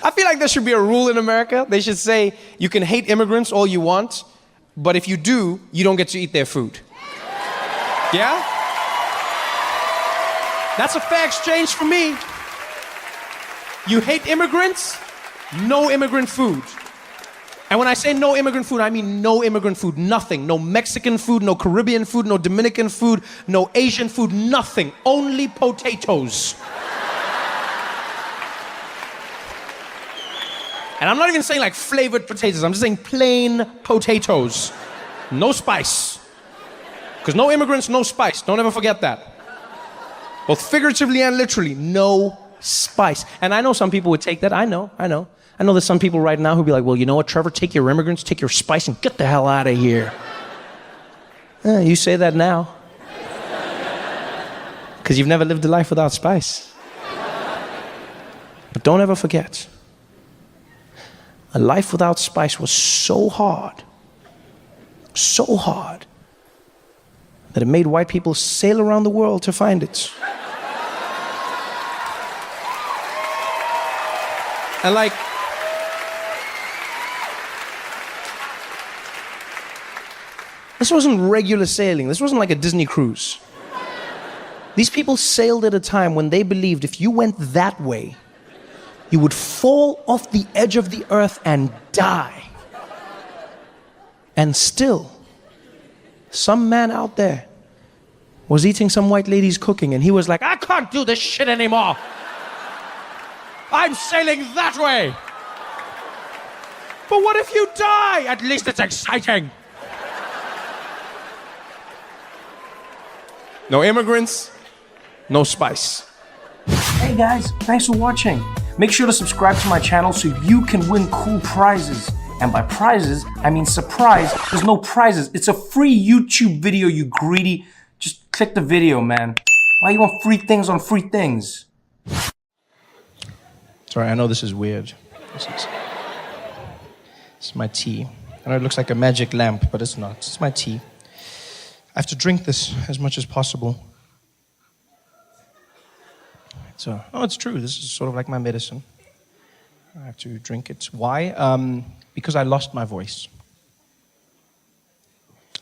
I feel like there should be a rule in America. They should say, you can hate immigrants all you want, but if you do, you don't get to eat their food. Yeah? That's a fair exchange for me. You hate immigrants, no immigrant food. And when I say no immigrant food, I mean no immigrant food, nothing. No Mexican food, no Caribbean food, no Dominican food, no Asian food, nothing. Only potatoes. And I'm not even saying like flavored potatoes, I'm just saying plain potatoes. No spice. Because no immigrants, no spice. Don't ever forget that. Both figuratively and literally, no spice. And I know some people would take that. I know there's some people right now who'd be like, well, you know what, Trevor, take your immigrants, take your spice, and get the hell out of here. You say that now. Because you've never lived a life without spice. But don't ever forget, a life without spice was so hard, that it made white people sail around the world to find it. And like, this wasn't regular sailing. This wasn't like a Disney cruise. These people sailed at a time when they believed if you went that way, you would fall off the edge of the earth and die. And still, some man out there was eating some white lady's cooking, and he was like, I can't do this shit anymore. I'm sailing that way. But what if you die? At least it's exciting. No immigrants, no spice. Hey guys, thanks for watching. Make sure to subscribe to my channel so you can win cool prizes. And by prizes, I mean surprise. There's no prizes. It's a free YouTube video, you greedy. Just click the video, man. Why you want free things on free things? Sorry, I know this is weird. This is my tea. I know it looks like a magic lamp, but it's not. It's my tea. I have to drink this as much as possible. It's true. This is sort of like my medicine. I have to drink it. Why? Because I lost my voice.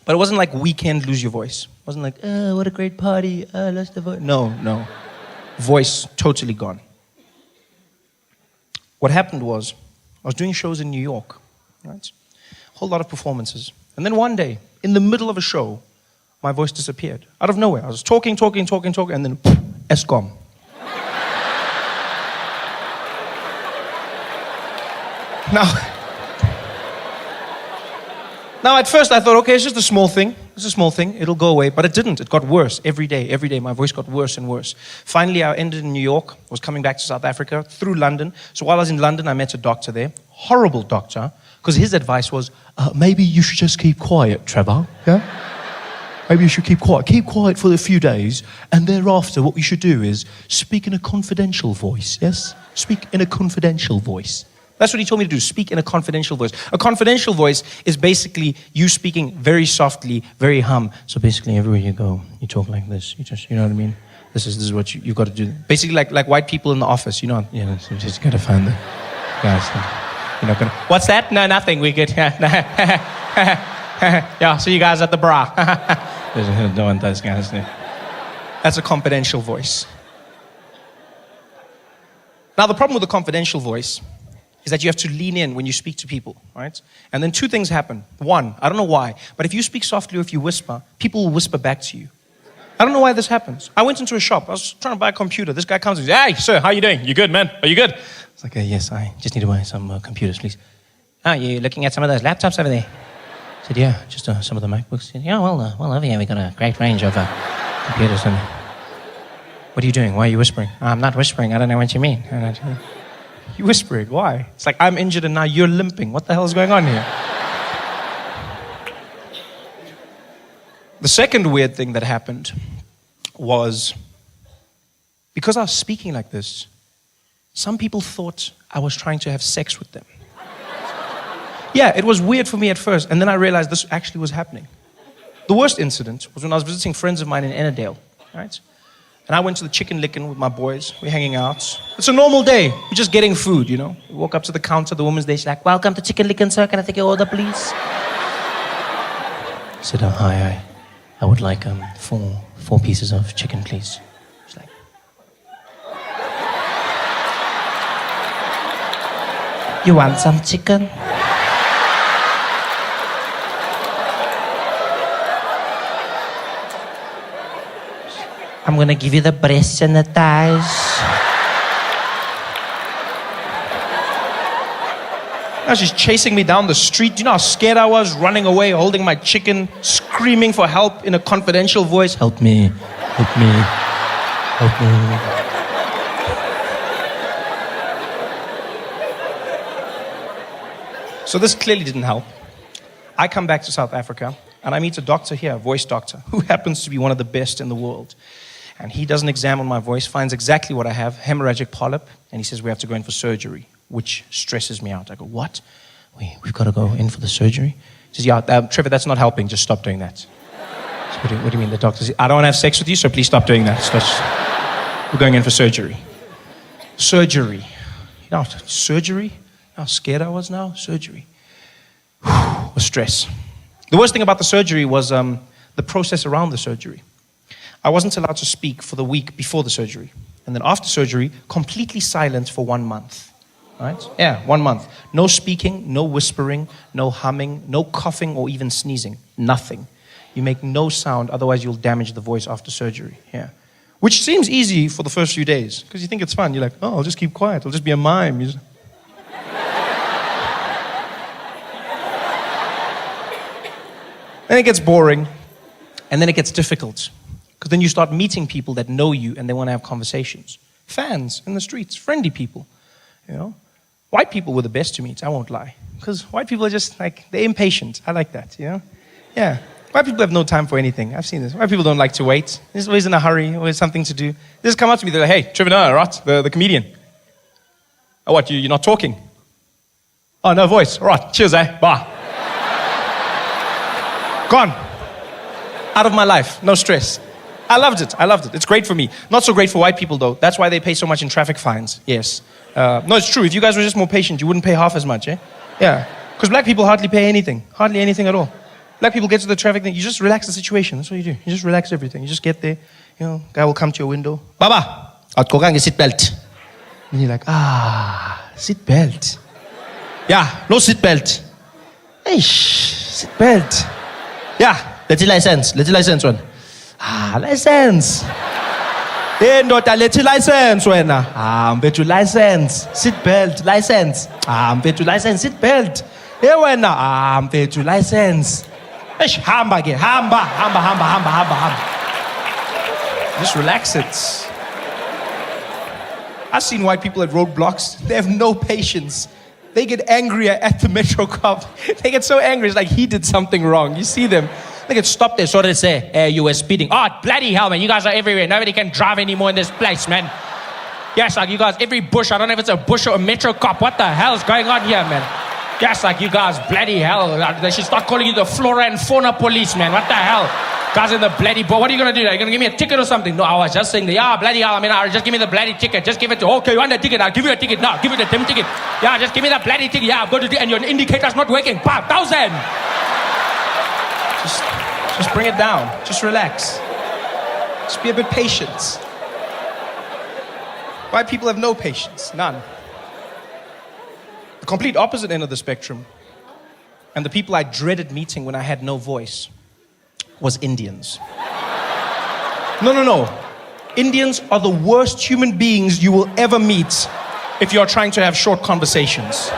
But it wasn't like Weekend lose your voice. It wasn't like, oh, what a great party, I lost the voice. No. Voice totally gone. What happened was, I was doing shows in New York, right? A whole lot of performances. And then one day, in the middle of a show, my voice disappeared. Out of nowhere. I was talking, and then, it's gone. Now, at first I thought, okay, it's just a small thing. It's a small thing. It'll go away. But it didn't. It got worse every day. Every day, my voice got worse and worse. Finally, I ended in New York. Was coming back to South Africa through London. So while I was in London, I met a doctor there. Horrible doctor. Because his advice was, maybe you should just keep quiet, Trevor. Yeah? Maybe you should keep quiet. Keep quiet for a few days. And thereafter, what we should do is speak in a confidential voice. Yes? Speak in a confidential voice. That's what he told me to do, speak in a confidential voice. A confidential voice is basically you speaking very softly, very hum. So basically everywhere you go, you talk like this. You know what I mean? This is what you've got to do. Basically like white people in the office, you just got to find the guys. You're not gonna, what's that? No, nothing, we could, yeah, see you guys at the bra. Don't want those guys. That's a confidential voice. Now the problem with a confidential voice is that you have to lean in when you speak to people, right? And then two things happen. One, I don't know why, but if you speak softly or if you whisper, people will whisper back to you. I don't know why this happens. I went into a shop. I was trying to buy a computer. This guy comes and says, hey, sir, how you doing? You good, man? Are you good? It's like, yes, I just need to buy some computers, please. Oh, you looking at some of those laptops over there? I said, yeah, just some of the MacBooks. Said, yeah, well, over here we got a great range of computers. And what are you doing? Why are you whispering? I'm not whispering. I don't know what you mean. You whispering, why? It's like I'm injured and now you're limping. What the hell is going on here? The second weird thing that happened was, because I was speaking like this, some people thought I was trying to have sex with them. Yeah, it was weird for me at first, and then I realized this actually was happening. The worst incident was when I was visiting friends of mine in Ennerdale, right? And I went to the chicken licken with my boys. We're hanging out. It's a normal day. We're just getting food, you know. We walk up to the counter. The woman's there. She's like, welcome to chicken licken, sir. Can I take your order, please? I said, hi. I would like 4 pieces of chicken, please. She's like, you want some chicken? I'm gonna give you the breasts and the thighs. Now she's chasing me down the street. Do you know how scared I was? Running away, holding my chicken, screaming for help in a confidential voice. Help me, help me, help me. So this clearly didn't help. I come back to South Africa and I meet a doctor here, a voice doctor, who happens to be one of the best in the world. And he does an exam on my voice, finds exactly what I have, hemorrhagic polyp, and he says we have to go in for surgery, which stresses me out. I go, what? We've got to go in for the surgery? He says, yeah, Trevor, that's not helping, just stop doing that. So what do you mean? The doctor says, I don't want to have sex with you, so please stop doing that. So we're going in for surgery. Surgery. You know, surgery? How scared I was now? Surgery. Was stress. The worst thing about the surgery was the process around the surgery. I wasn't allowed to speak for the week before the surgery. And then after surgery, completely silent for 1 month. Right? Yeah, 1 month. No speaking, no whispering, no humming, no coughing or even sneezing. Nothing. You make no sound, otherwise you'll damage the voice after surgery. Yeah. Which seems easy for the first few days, because you think it's fun. You're like, oh, I'll just keep quiet. I'll just be a mime. Then it gets boring, and then it gets difficult. Because then you start meeting people that know you and they want to have conversations. Fans in the streets, friendly people, you know. White people were the best to meet, I won't lie. Because white people are just like, they're impatient. I like that, you know. Yeah, white people have no time for anything. I've seen this. White people don't like to wait. They're always in a hurry, always something to do. They just come up to me, they're like, hey, Trevor, right? The comedian. Oh, what, you're not talking? Oh, no voice. All right, cheers, bye. Gone. Out of my life, no stress. I loved it. It's great for me. Not so great for white people, though. That's why they pay so much in traffic fines. Yes. No, it's true. If you guys were just more patient, you wouldn't pay half as much, eh? Yeah. Because black people hardly pay anything. Hardly anything at all. Black people get to the traffic thing. You just relax the situation. That's what you do. You just relax everything. You just get there. You know, guy will come to your window. Baba, outkogang seat belt. And you're like, seat belt. Yeah, no seat belt. Eish, seat belt. Yeah, let's license one. License. Hey, ndoda, let's license wena. Mfethu license. Seat belt, license. Mfethu license, seat belt. Hey wena, mfethu license. Eish, hamba ke, hamba. Just relax it. I've seen white people at roadblocks. They have no patience. They get angrier at the metro cop. They get so angry, it's like he did something wrong. You see them. They get stopped there, so they say, you were speeding. Oh, bloody hell, man, you guys are everywhere. Nobody can drive anymore in this place, man. Yes, like you guys, every bush, I don't know if it's a bush or a metro cop. What the hell is going on here, man? Yes, like you guys, bloody hell. They should start calling you the flora and fauna police, man. What the hell? Guys in the bloody boat. What are you going to do? Are you going to give me a ticket or something? No, I was just saying, bloody hell. I mean, just give me the bloody ticket. Just give it to, okay, you want the ticket? I'll give you a ticket now. Give you the damn ticket. Yeah, just give me the bloody ticket. Yeah, I've got to, and your indicator's not working. 1,000. Just bring it down. Just relax. Just be a bit patient. White people have no patience. None. The complete opposite end of the spectrum, and the people I dreaded meeting when I had no voice, was Indians. No. Indians are the worst human beings you will ever meet if you're trying to have short conversations.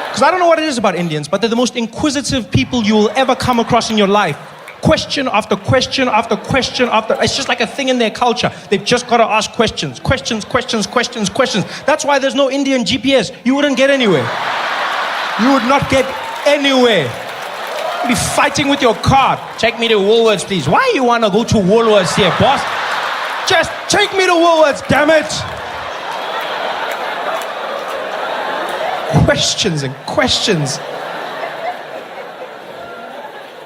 Because I don't know what it is about Indians, but they're the most inquisitive people you will ever come across in your life. Question after question after question after. It's just like a thing in their culture. They've just got to ask questions. Questions. That's why there's no Indian GPS. You wouldn't get anywhere. You would not get anywhere. You'd be fighting with your car. Take me to Woolworths, please. Why you want to go to Woolworths here, boss? Just take me to Woolworths, damn it. Questions and questions.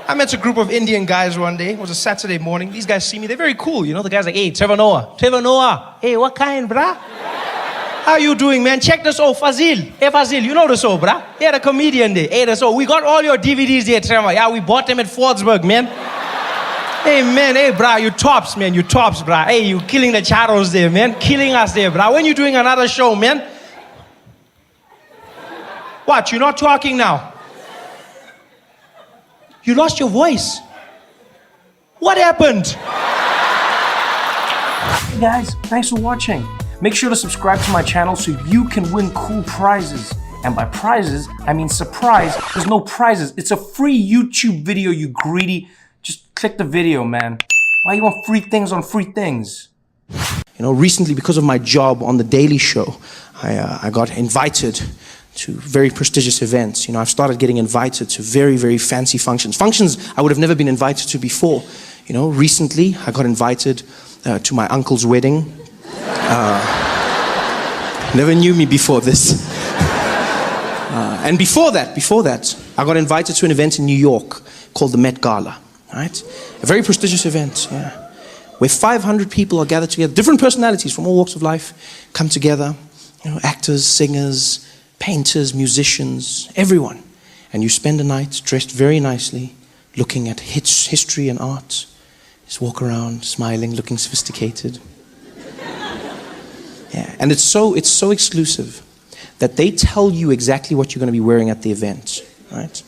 I met a group of Indian guys one day. It was a Saturday morning. These guys see me. They're very cool. You know, the guy's like, hey, Trevor Noah. Trevor Noah. Hey, what kind, brah? How you doing, man? Check this out, Fazil. Hey, Fazil, you know the show, brah? Yeah, the comedian there. Hey, the show. We got all your DVDs there, Trevor. Yeah, we bought them at Fordsburg, man. Hey, man. Hey, brah, you tops, man. You tops, brah. Hey, you killing the charros there, man. Killing us there, brah. When you doing another show, man? What? You're not talking now? You lost your voice. What happened? Hey guys, thanks for watching. Make sure to subscribe to my channel so you can win cool prizes. And by prizes, I mean surprise. There's no prizes. It's a free YouTube video, you greedy. Just click the video, man. Why you want free things on free things? You know, recently because of my job on The Daily Show, I got invited to very prestigious events. You know, I've started getting invited to very, very fancy functions. Functions I would have never been invited to before. You know, recently I got invited to my uncle's wedding. Never knew me before this. And before that, I got invited to an event in New York called the Met Gala, right? A very prestigious event, yeah, where 500 people are gathered together, different personalities from all walks of life come together, you know, actors, singers, painters, musicians, everyone. And you spend a night dressed very nicely, looking at history and art. Just walk around, smiling, looking sophisticated. Yeah, and it's so exclusive that they tell you exactly what you're going to be wearing at the event, right?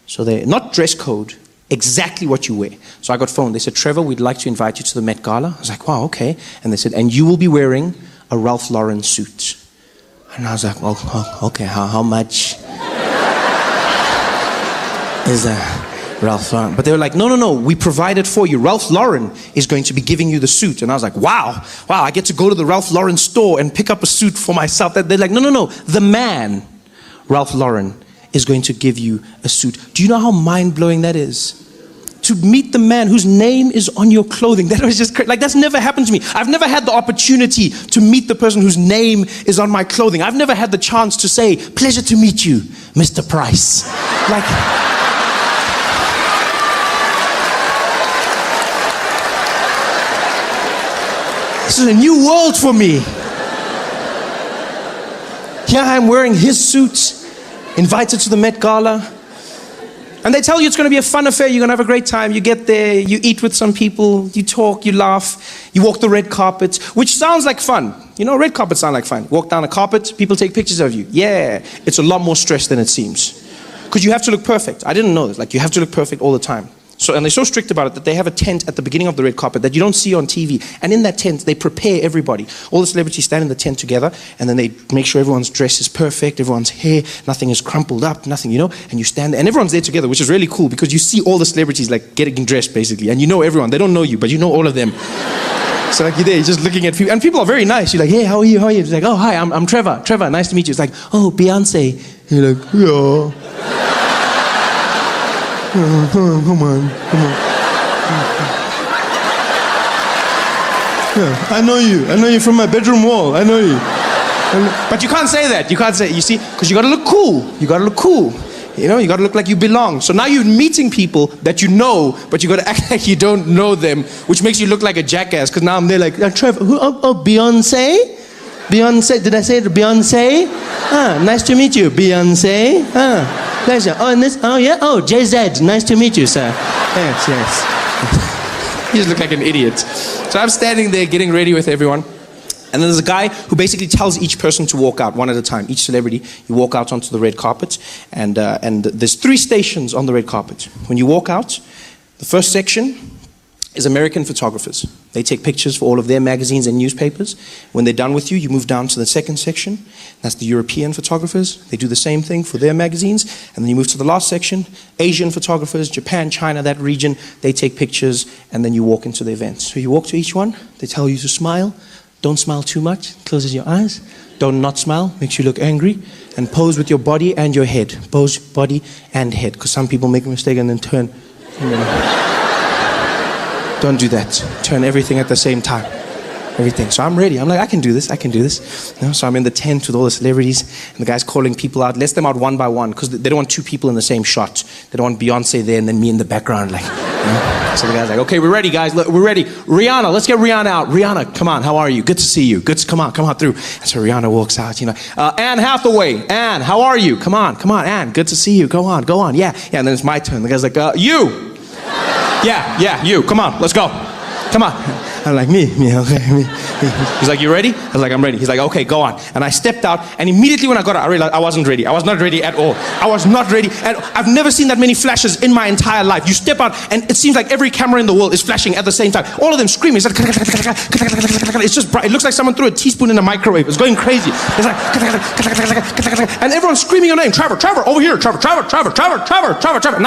So they're not dress code, exactly what you wear. So I got phoned. They said, Trevor, we'd like to invite you to the Met Gala. I was like, wow, okay. And they said, and you will be wearing a Ralph Lauren suit. And I was like, well, okay, how much is Ralph Lauren? But they were like, no, we provide it for you. Ralph Lauren is going to be giving you the suit. And I was like, wow, I get to go to the Ralph Lauren store and pick up a suit for myself. They're like, no, the man, Ralph Lauren, is going to give you a suit. Do you know how mind-blowing that is? To meet the man whose name is on your clothing. That was just crazy. Like, that's never happened to me. I've never had the opportunity to meet the person whose name is on my clothing. I've never had the chance to say, pleasure to meet you, Mr. Price. Like, this is a new world for me. Here I am wearing his suit, invited to the Met Gala. And they tell you it's going to be a fun affair, you're going to have a great time. You get there, you eat with some people, you talk, you laugh, you walk the red carpet, which sounds like fun. You know, red carpets sound like fun. Walk down a carpet, people take pictures of you. Yeah, it's a lot more stress than it seems. Because you have to look perfect. I didn't know this. Like, you have to look perfect all the time. So, and they're so strict about it that they have a tent at the beginning of the red carpet that you don't see on TV. And in that tent, they prepare everybody. All the celebrities stand in the tent together, and then they make sure everyone's dress is perfect, everyone's hair, nothing is crumpled up, nothing, you know, and you stand there, and everyone's there together, which is really cool because you see all the celebrities like getting dressed basically, and you know everyone. They don't know you, but you know all of them. So like you're there, you're just looking at people, and people are very nice. You're like, hey, how are you? It's like, oh, hi, I'm Trevor. Trevor, nice to meet you. It's like, oh, Beyonce. You're like, yeah. Come on. Yeah, I know you from my bedroom wall. I know you. But you can't say that. You can't say, you see, because you got to look cool. You got to look cool. You know, you got to look like you belong. So now you're meeting people that you know, but you got to act like you don't know them, which makes you look like a jackass. Because now I'm there like, Trevor, who? Oh, Beyonce? Beyonce? Did I say it? Beyonce? Nice to meet you, Beyonce. Pleasure. Oh, and this? Oh, yeah. Oh, JZ. Nice to meet you, sir. Yes. You just look like an idiot. So I'm standing there getting ready with everyone. And then there's a guy who basically tells each person to walk out one at a time. Each celebrity, you walk out onto the red carpet. And there's 3 stations on the red carpet. When you walk out, the first section is American photographers. They take pictures for all of their magazines and newspapers. When they're done with you, you move down to the second section. That's the European photographers. They do the same thing for their magazines. And then you move to the last section, Asian photographers, Japan, China, that region. They take pictures, and then you walk into the event. So you walk to each one. They tell you to smile. Don't smile too much. Closes your eyes. Don't not smile. Makes you look angry. And pose with your body and your head. Pose body and head. Because some people make a mistake and then turn. You know. Don't do that. Turn everything at the same time. everything. So I'm ready. I'm like, I can do this. So I'm in the tent with all the celebrities, and the guy's calling people out, lets them out one by one, because they don't want two people in the same shot. They don't want Beyonce there and then me in the background, like, So the guy's like, okay, we're ready, guys. Look, we're ready. Rihanna, let's get Rihanna out. Rihanna, come on, how are you? Good to see you. Come on through. And so Rihanna walks out, Anne Hathaway. Anne, how are you? Come on, Anne, good to see you. Go on, yeah. And then it's my turn. The guy's like, you. Yeah, you. Come on, let's go. Come on. I'm like, me, okay, me. He's like, you ready? I was like, I'm ready. He's like, okay, go on. And I stepped out, and immediately when I got out, I realized I wasn't ready. I was not ready at all. I was not ready. And I've never seen that many flashes in my entire life. You step out, and it seems like every camera in the world is flashing at the same time. All of them screaming. It's like, it's just bright. It looks like someone threw a teaspoon in a microwave. It's going crazy. It's like, and everyone's screaming your name. Trevor, over here. Trevor. Now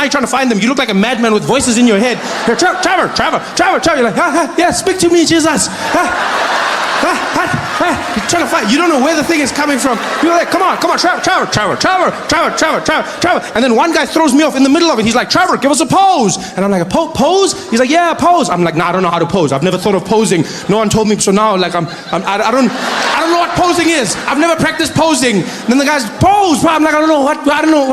you're trying to find them. You look like a madman with voices in your head. You're Trevor. You're like, yeah, speak to me, Jesus. You're trying to fight. You don't know where the thing is coming from. You're like, come on, Trevor. And then one guy throws me off in the middle of it. He's like, Trevor, give us a pose. And I'm like, a pose? He's like, yeah, pose. I'm like, nah, I don't know how to pose. I've never thought of posing. No one told me. So now, like, I don't know what posing is. I've never practiced posing. And then the guy's pose. I'm like, I don't know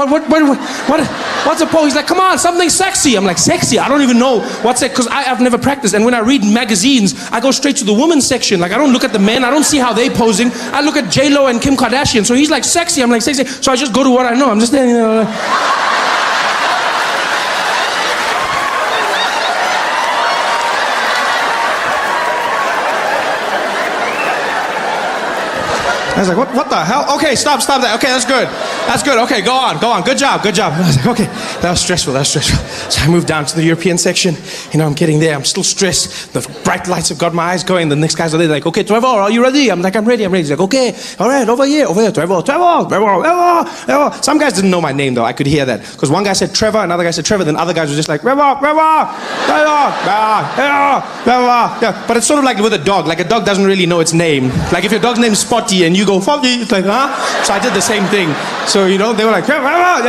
what's a pose? He's like, come on, something sexy. I'm like, sexy? I don't even know what's it, because I've never practiced. And when I read magazines, I go straight to the women's section. Like, I don't look at the men. I don't see how they posing. I look at J-Lo and Kim Kardashian. So he's like, sexy. I'm like, sexy. So I just go to what I know. I'm just standing there. I was like, what the hell? Okay, stop that. Okay, that's good. Okay, go on. Good job. I was like, okay, that was stressful. So I moved down to the European section. I'm getting there. I'm still stressed. The bright lights have got my eyes going. The next guys are there like, okay, Trevor, are you ready? I'm like, I'm ready. He's like, okay, all right, over here, Trevor. Some guys didn't know my name, though. I could hear that. Because one guy said Trevor, another guy said Trevor, then other guys were just like, Trevor. Yeah. But it's sort of like with a dog. Like a dog doesn't really know its name. Like if your dog's name's Spotty and you go, Spotty, it's like, huh? So I did the same thing. So, they were like, Trevor. I'm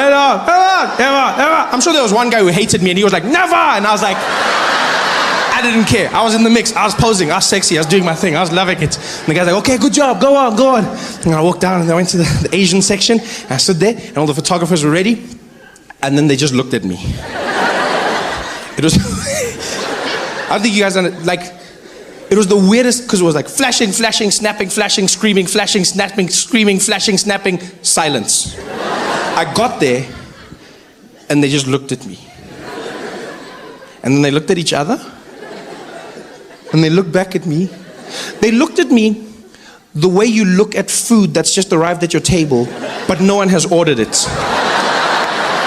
sure there was one guy who hated me and he was like, never! And I was like, I didn't care. I was in the mix. I was posing. I was sexy. I was doing my thing. I was loving it. And the guy's like, okay, good job. Go on. And I walked down and I went to the Asian section. And I stood there and all the photographers were ready. And then they just looked at me. It was... I don't think you guys understand, like... It was the weirdest, because it was like flashing, snapping, flashing, screaming, flashing, snapping, screaming, flashing, snapping, silence. I got there, and they just looked at me. And then they looked at each other, and they looked back at me. They looked at me the way you look at food that's just arrived at your table, but no one has ordered it.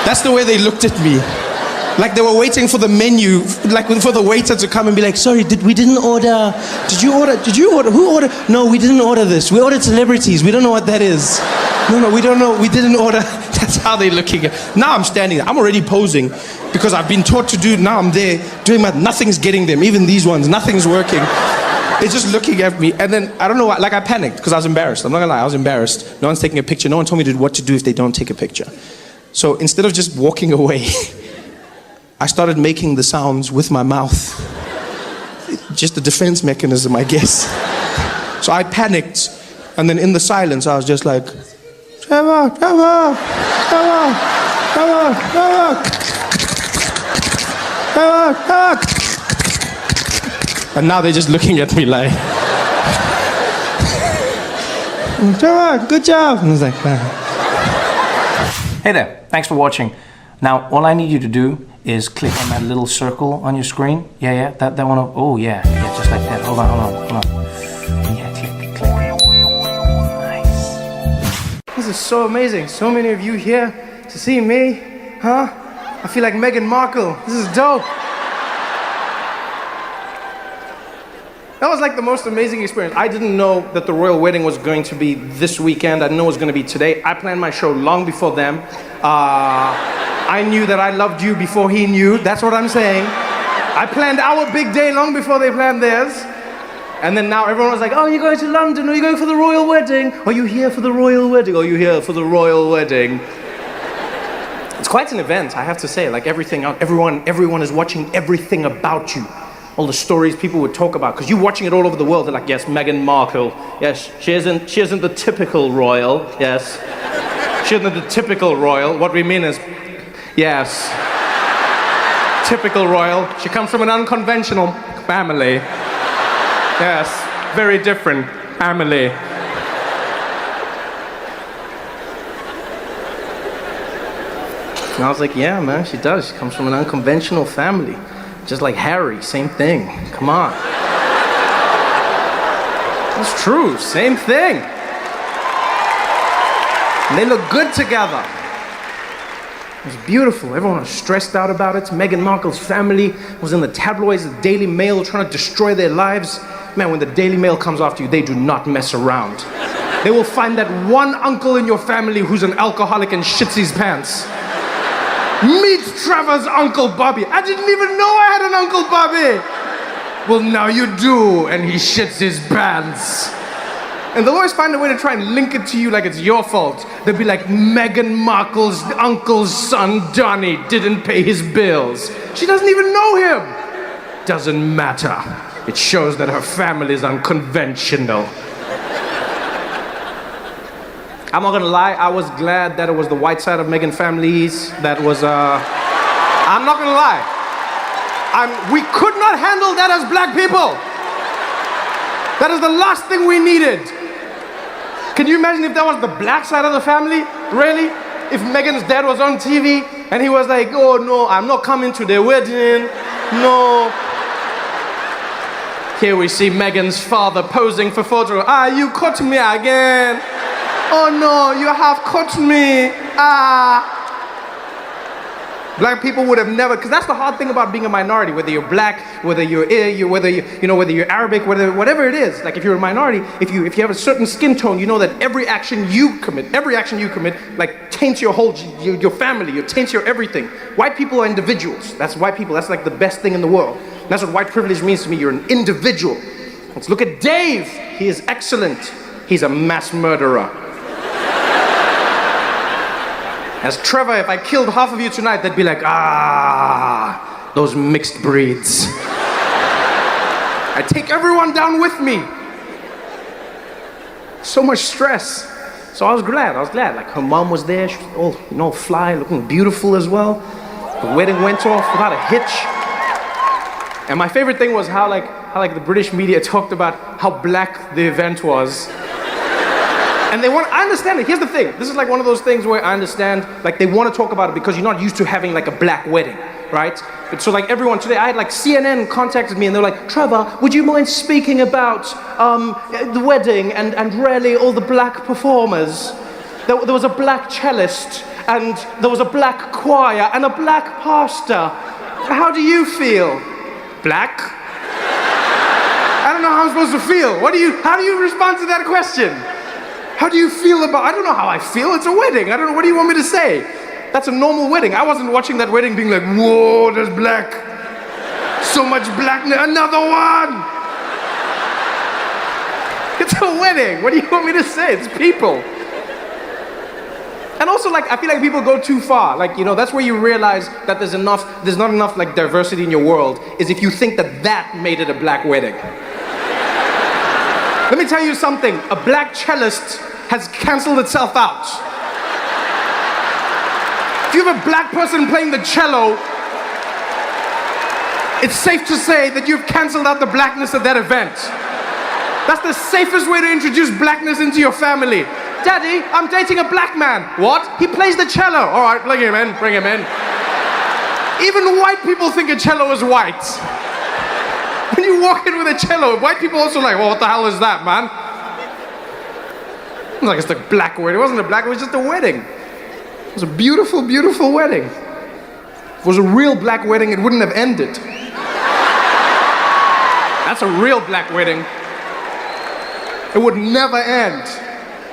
That's the way they looked at me. Like they were waiting for the menu, like for the waiter to come and be like, sorry, we didn't order. Did you order? Who ordered? No, we didn't order this. We ordered celebrities. We don't know what that is. No, we don't know. We didn't order. That's how they're looking at. Now I'm standing there. I'm already posing because I've been taught to do. Now I'm there doing nothing's getting them. Even these ones, nothing's working. They're just looking at me. And then, I don't know why, like I panicked because I was embarrassed. I'm not gonna lie, I was embarrassed. No one's taking a picture. No one told me what to do if they don't take a picture. So instead of just walking away, I started making the sounds with my mouth. Just a defense mechanism, I guess. So I panicked, and then in the silence, I was just like, Trevor. And now they're just looking at me like, Trevor, good job. And I was like, Hey there, thanks for watching. Now, all I need you to do is click on that little circle on your screen. Yeah, that one. Oh, yeah, just like that. Hold on. Yeah, click. Nice. This is so amazing. So many of you here to see me, huh? I feel like Meghan Markle. This is dope. That was like the most amazing experience. I didn't know that the royal wedding was going to be this weekend. I didn't know it was going to be today. I planned my show long before them. I knew that I loved you before he knew. That's what I'm saying. I planned our big day long before they planned theirs. And then now everyone was like, oh, you're going to London? Are you going for the royal wedding? Are you here for the royal wedding? Are you here for the royal wedding? It's quite an event, I have to say. Like everything, everyone is watching everything about you. all the stories people would talk about, because you're watching it all over the world. They're like, yes, Meghan Markle. Yes, she isn't the typical royal. Yes. She isn't the typical royal. What we mean is, yes, typical royal. She comes from an unconventional family. Yes, very different family. And I was like, yeah, man, she does. She comes from an unconventional family. Just like Harry, same thing. Come on. That's true, same thing. And they look good together. It was beautiful. Everyone was stressed out about it. Meghan Markle's family was in the tabloids, the Daily Mail, trying to destroy their lives. Man, when the Daily Mail comes after you, they do not mess around. They will find that one uncle in your family who's an alcoholic and shits his pants. Meet Trevor's Uncle Bobby. I didn't even know I had an Uncle Bobby. Well, now you do, and he shits his pants. And they'll always find a way to try and link it to you like it's your fault. They'll be like, Meghan Markle's uncle's son, Donnie, didn't pay his bills. She doesn't even know him. Doesn't matter. It shows that her family is unconventional. I'm not gonna lie, I was glad that it was the white side of Meghan families that was, I'm not gonna lie. We could not handle that as black people. That is the last thing we needed. Can you imagine if that was the black side of the family? Really? If Meghan's dad was on TV and he was like, oh no, I'm not coming to their wedding, no. Here we see Meghan's father posing for photo. You caught me again. Oh no, you have caught me. Black people would have never, because that's the hard thing about being a minority, whether you're black, whether you're whether you're Arabic, whatever it is. Like if you're a minority, if you have a certain skin tone, you know that every action you commit, like taints your whole, your family, taints your everything. White people are individuals. That's white people. That's like the best thing in the world. That's what white privilege means to me. You're an individual. Let's look at Dave. He is excellent. He's a mass murderer. As Trevor, if I killed half of you tonight, they'd be like, those mixed breeds. I take everyone down with me. So much stress. So I was glad. Like her mom was there. She was all, fly, looking beautiful as well. The wedding went off without a hitch. And my favorite thing was how the British media talked about how black the event was. And I understand it. Here's the thing. This is like one of those things where I understand, like they want to talk about it because you're not used to having like a black wedding, right? But so like everyone today, I had like CNN contacted me and they were like, Trevor, would you mind speaking about the wedding and really all the black performers? There was a black cellist and there was a black choir and a black pastor. How do you feel? Black? I don't know how I'm supposed to feel. How do you respond to that question? How do you feel about, I don't know how I feel, it's a wedding. I don't know, what do you want me to say? That's a normal wedding. I wasn't watching that wedding being like, whoa, there's black. So much blackness, another one. It's a wedding, what do you want me to say? It's people. And also like, I feel like people go too far. Like, that's where you realize that there's not enough like diversity in your world, is if you think that made it a black wedding. Let me tell you something, a black cellist has canceled itself out. If you have a black person playing the cello, it's safe to say that you've canceled out the blackness of that event. That's the safest way to introduce blackness into your family. Daddy, I'm dating a black man. What? He plays the cello. All right, bring him in. Even white people think a cello is white. When you walk in with a cello, white people also like, well, what the hell is that, man? It's like, it's the black wedding. It wasn't a black, it was just a wedding. It was a beautiful, beautiful wedding. If it was a real black wedding, it wouldn't have ended. That's a real black wedding. It would never end.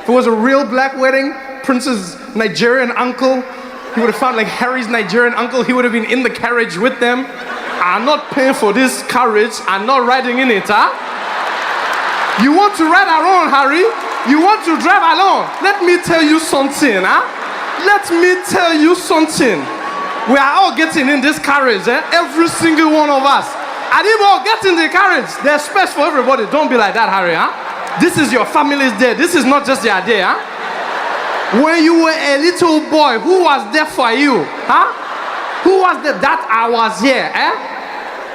If it was a real black wedding, Prince's Nigerian uncle, he would have found like Harry's Nigerian uncle, he would have been in the carriage with them. I'm not paying for this carriage, I'm not riding in it, huh? You want to ride alone, Harry? You want to drive alone? Let me tell you something, huh? Let me tell you something. We are all getting in this carriage, eh? Every single one of us. Adibo, get in the carriage. There's space for everybody. Don't be like that, Harry, huh? This is your family's day. This is not just your day, huh? When you were a little boy, who was there for you, huh? Who was there? That I was here, eh?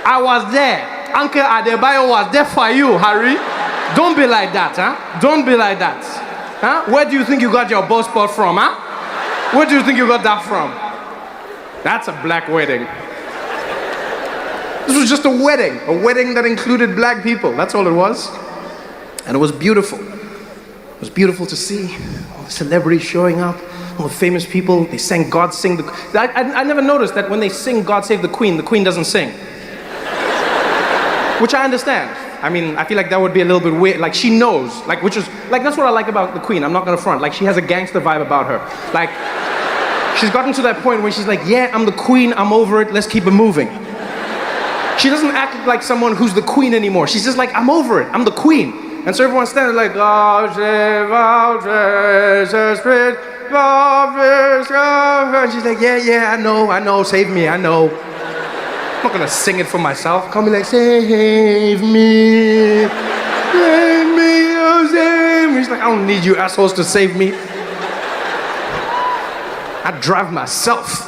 I was there. Uncle Adebayo was there for you, Harry. Don't be like that, huh? Don't be like that. Huh? Where do you think you got your boss spot from, huh? Where do you think you got that from? That's a black wedding. This was just a wedding that included black people. That's all it was. And it was beautiful. It was beautiful to see all the celebrities showing up, all the famous people. They sang God Sing the... I never noticed that when they sing God Save the Queen doesn't sing. Which I understand. I mean, I feel like that would be a little bit weird. Like, she knows. Like, which is... Like, that's what I like about the Queen. I'm not gonna front. Like, she has a gangster vibe about her. Like, she's gotten to that point where she's like, yeah, I'm the Queen, I'm over it, let's keep it moving. She doesn't act like someone who's the Queen anymore. She's just like, I'm over it, I'm the Queen. And so everyone's standing like, God save our Jesus Christ, and she's like, yeah, I know, save me, I know. I'm not gonna sing it for myself. Call me like, save me, oh, save me. She's like, I don't need you assholes to save me. I drive myself.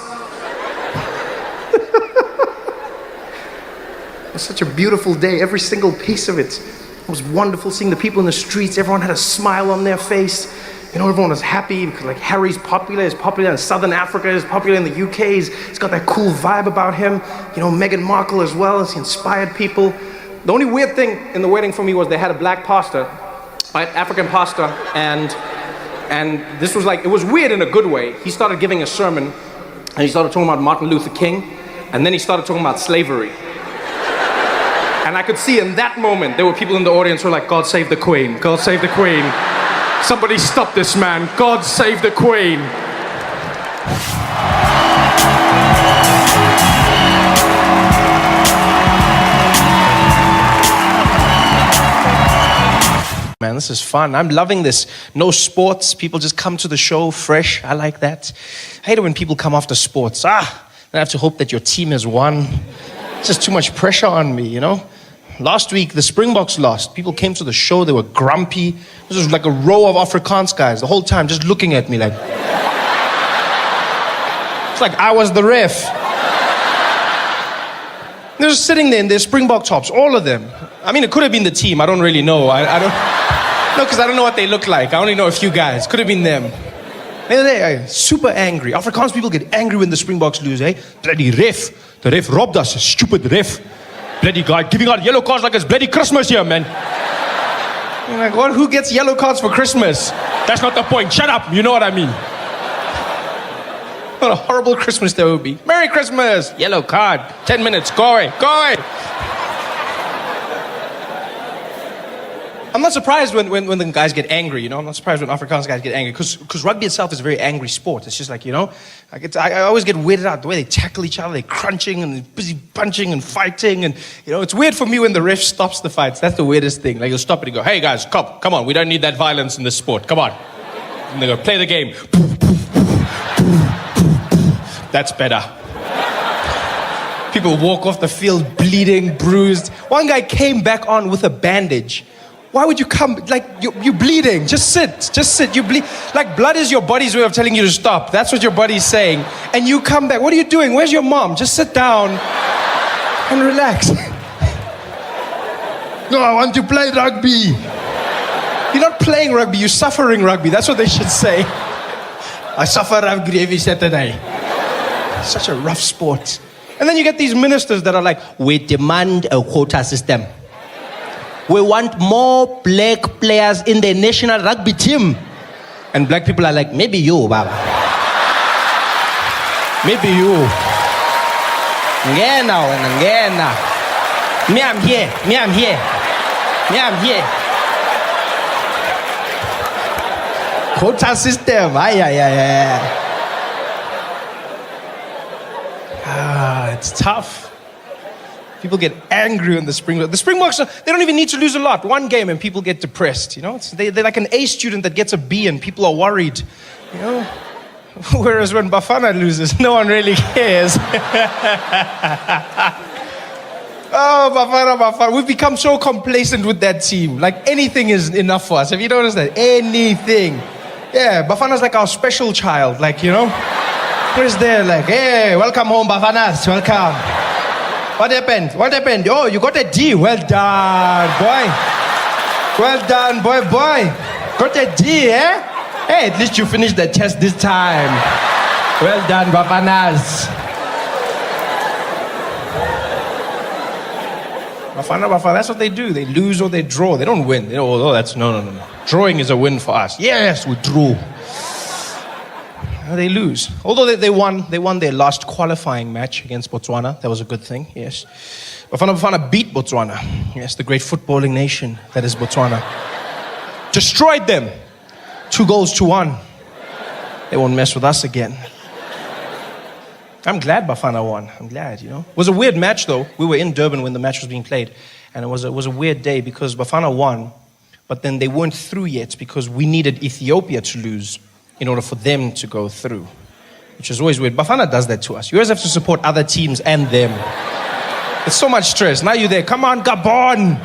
It was such a beautiful day, every single piece of it. It was wonderful seeing the people in the streets. Everyone had a smile on their face. You know, everyone was happy because, like, Harry's popular. He's popular in Southern Africa. He's popular in the UK. He's got that cool vibe about him. You know, Meghan Markle as well. He inspired people. The only weird thing in the wedding for me was they had a black pastor, right, African pastor, and this was like, it was weird in a good way. He started giving a sermon, and he started talking about Martin Luther King, and then he started talking about slavery. And I could see in that moment, there were people in the audience who were like, God save the Queen, God save the Queen. Somebody stop this man, God save the Queen. Man, this is fun. I'm loving this. No sports. People just come to the show fresh. I like that. I hate it when people come after sports. I have to hope that your team has won. It's just too much pressure on me, you know? Last week, the Springboks lost. People came to the show. They were grumpy. This was like a row of Afrikaans guys the whole time just looking at me like... It's like I was the ref. They're just sitting there in their Springbok tops, all of them. I mean, it could have been the team. I don't really know. I don't... No, because I don't know what they look like. I only know a few guys. Could have been them. They're super angry. Afrikaans people get angry when the Springboks lose, eh? Bloody ref. The ref robbed us. Stupid ref. Bloody guy giving out yellow cards like it's bloody Christmas here, man. I'm like, what? Who gets yellow cards for Christmas? That's not the point. Shut up. You know what I mean. What a horrible Christmas that would be. Merry Christmas. Yellow card. 10 minutes. Go away. Go away. I'm not surprised when the guys get angry, you know? I'm not surprised when Afrikaans guys get angry because rugby itself is a very angry sport. It's just like, you know, I always get weirded out the way they tackle each other. They're crunching and they're busy punching and fighting. And, you know, it's weird for me when the ref stops the fights. That's the weirdest thing. Like, he'll stop it and go, hey, guys, come on. We don't need that violence in this sport. Come on. And they go, play the game. That's better. People walk off the field bleeding, bruised. One guy came back on with a bandage. Why would you come? Like, you're bleeding. Just sit. You bleed. Like, blood is your body's way of telling you to stop. That's what your body's saying. And you come back. What are you doing? Where's your mom? Just sit down and relax. No, I want to play rugby. You're not playing rugby. You're suffering rugby. That's what they should say. I suffer rugby every Saturday. Such a rough sport. And then you get these ministers that are like, we demand a quota system. We want more black players in the national rugby team. And black people are like, maybe you, Baba. Maybe you. Ngena. Me, I'm here. Quota system. It's tough. People get angry when the Springboks, they don't even need to lose a lot. One game and people get depressed, you know? They're like an A student that gets a B and people are worried, you know? Whereas when Bafana loses, no one really cares. Oh, Bafana. We've become so complacent with that team. Like anything is enough for us. Have you noticed that? Anything. Yeah, Bafana's like our special child. Like, you know? He's there like, hey, welcome home, Bafanas. Welcome. What happened? What happened? Oh, you got a D. Well done, boy. Well done, boy. Got a D, eh? Hey, at least you finished the test this time. Well done, Bafanas. Bafana, that's what they do. They lose or they draw. They don't win. No. Drawing is a win for us. Yes, we drew. They lose. Although they won their last qualifying match against Botswana. That was a good thing, yes. Bafana beat Botswana. Yes, the great footballing nation that is Botswana. Destroyed them. 2-1. They won't mess with us again. I'm glad Bafana won. I'm glad, you know. It was a weird match, though. We were in Durban when the match was being played. And it was a weird day because Bafana won, but then they weren't through yet because we needed Ethiopia to lose in order for them to go through, which is always weird. Bafana does that to us. You always have to support other teams and them. It's so much stress. Now you're there. Come on, Gabon.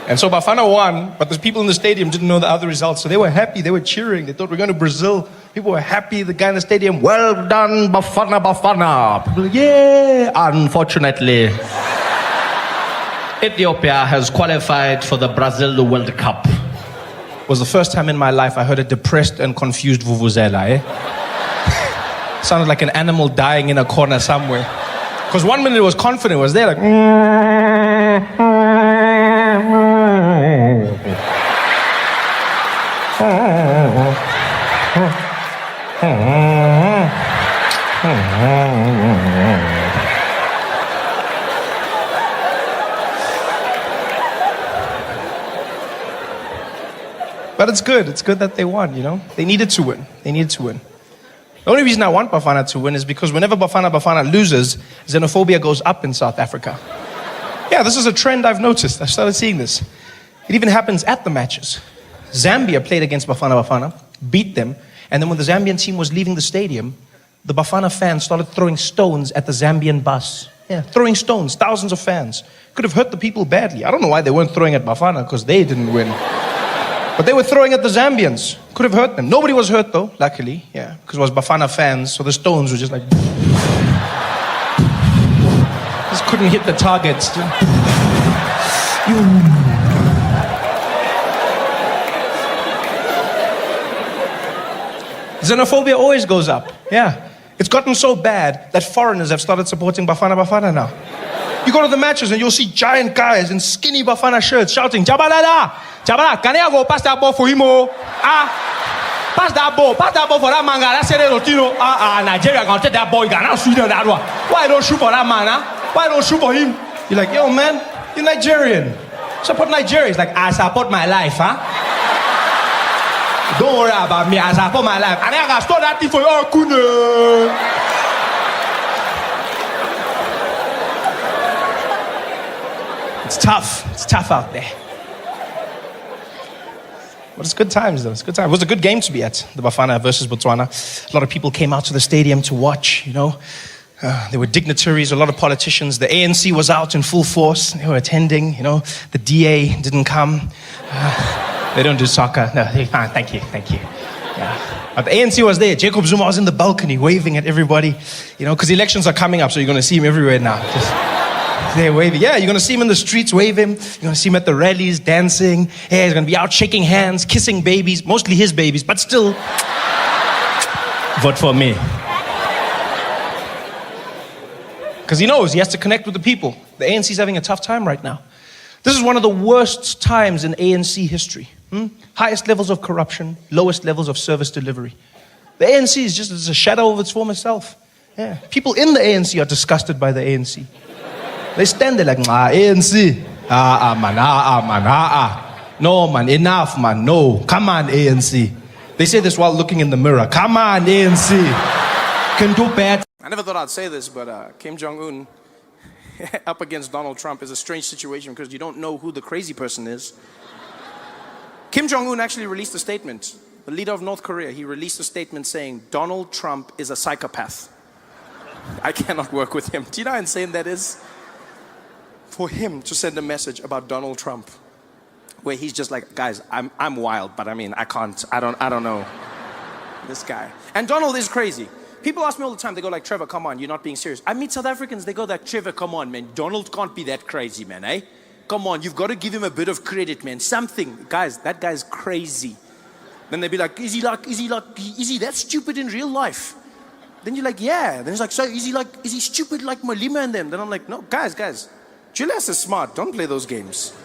And so Bafana won, but the people in the stadium didn't know the other results. So they were happy. They were cheering. They thought we're going to Brazil. People were happy. The guy in the stadium, well done, Bafana. People were, yeah. Unfortunately, Ethiopia has qualified for the Brazil World Cup. It was the first time in my life I heard a depressed and confused vuvuzela, eh? Sounded like an animal dying in a corner somewhere. Because 1 minute it was confident, it was there like... But it's good. It's good that they won, you know? They needed to win. The only reason I want Bafana to win is because whenever Bafana loses, xenophobia goes up in South Africa. Yeah, this is a trend I've noticed. I started seeing this. It even happens at the matches. Zambia played against Bafana, beat them, and then when the Zambian team was leaving the stadium, the Bafana fans started throwing stones at the Zambian bus. Yeah, throwing stones, thousands of fans. Could have hurt the people badly. I don't know why they weren't throwing at Bafana, because they didn't win. But they were throwing at the Zambians. Could have hurt them. Nobody was hurt though, luckily. Yeah, because it was Bafana fans, so the stones were just like... Just couldn't hit the targets. Xenophobia always goes up. Yeah. It's gotten so bad that foreigners have started supporting Bafana now. You go to the matches and you'll see giant guys in skinny Bafana shirts shouting, Jabalala! Jabala, can I go pass that ball for him? Pass that ball for that man. That's it, Nigeria can take that ball. You cannot shoot that one. Why don't shoot for that man? Why don't shoot for him? You're like, yo, man, you're Nigerian. Support Nigeria. It's like, I support my life, huh? Don't worry about me. I support my life. And I can store that thing for you. It's tough. It's tough out there. But it's good times, though. It's good times. It was a good game to be at, the Bafana versus Botswana. A lot of people came out to the stadium to watch, you know. There were dignitaries, a lot of politicians. The ANC was out in full force. They were attending, you know. The DA didn't come. They don't do soccer. No, thank you. Yeah. But the ANC was there. Jacob Zuma was in the balcony waving at everybody, you know, because elections are coming up, so you're going to see him everywhere now. They're waving. Yeah, you're going to see him in the streets waving. You're going to see him at the rallies dancing. Yeah, he's going to be out shaking hands, kissing babies, mostly his babies, but still, vote for me. Because he knows he has to connect with the people. The ANC's having a tough time right now. This is one of the worst times in ANC history. Highest levels of corruption, lowest levels of service delivery. The ANC is just a shadow of its former self. Yeah. People in the ANC are disgusted by the ANC. They stand there like, ANC. No, man, enough, man, no. Come on, ANC. They say this while looking in the mirror. Come on, ANC. Can do bad. I never thought I'd say this, but Kim Jong-un up against Donald Trump is a strange situation because you don't know who the crazy person is. Kim Jong-un actually released a statement. The leader of North Korea, he released a statement saying Donald Trump is a psychopath. I cannot work with him. Do you know how insane that is? For him to send a message about Donald Trump, where he's just like, guys, I'm wild, but I mean, I don't know this guy. And Donald is crazy. People ask me all the time, they go like, Trevor, come on, you're not being serious. I meet South Africans, they go like, Trevor, come on, man, Donald can't be that crazy, man, eh? Come on, you've got to give him a bit of credit, man, something. Guys, that guy's crazy. Then they'd be like, is he that stupid in real life? Then you're like, yeah. Then it's like, so is he stupid like Malima and them? Then I'm like, no, guys, Julius is smart, don't play those games.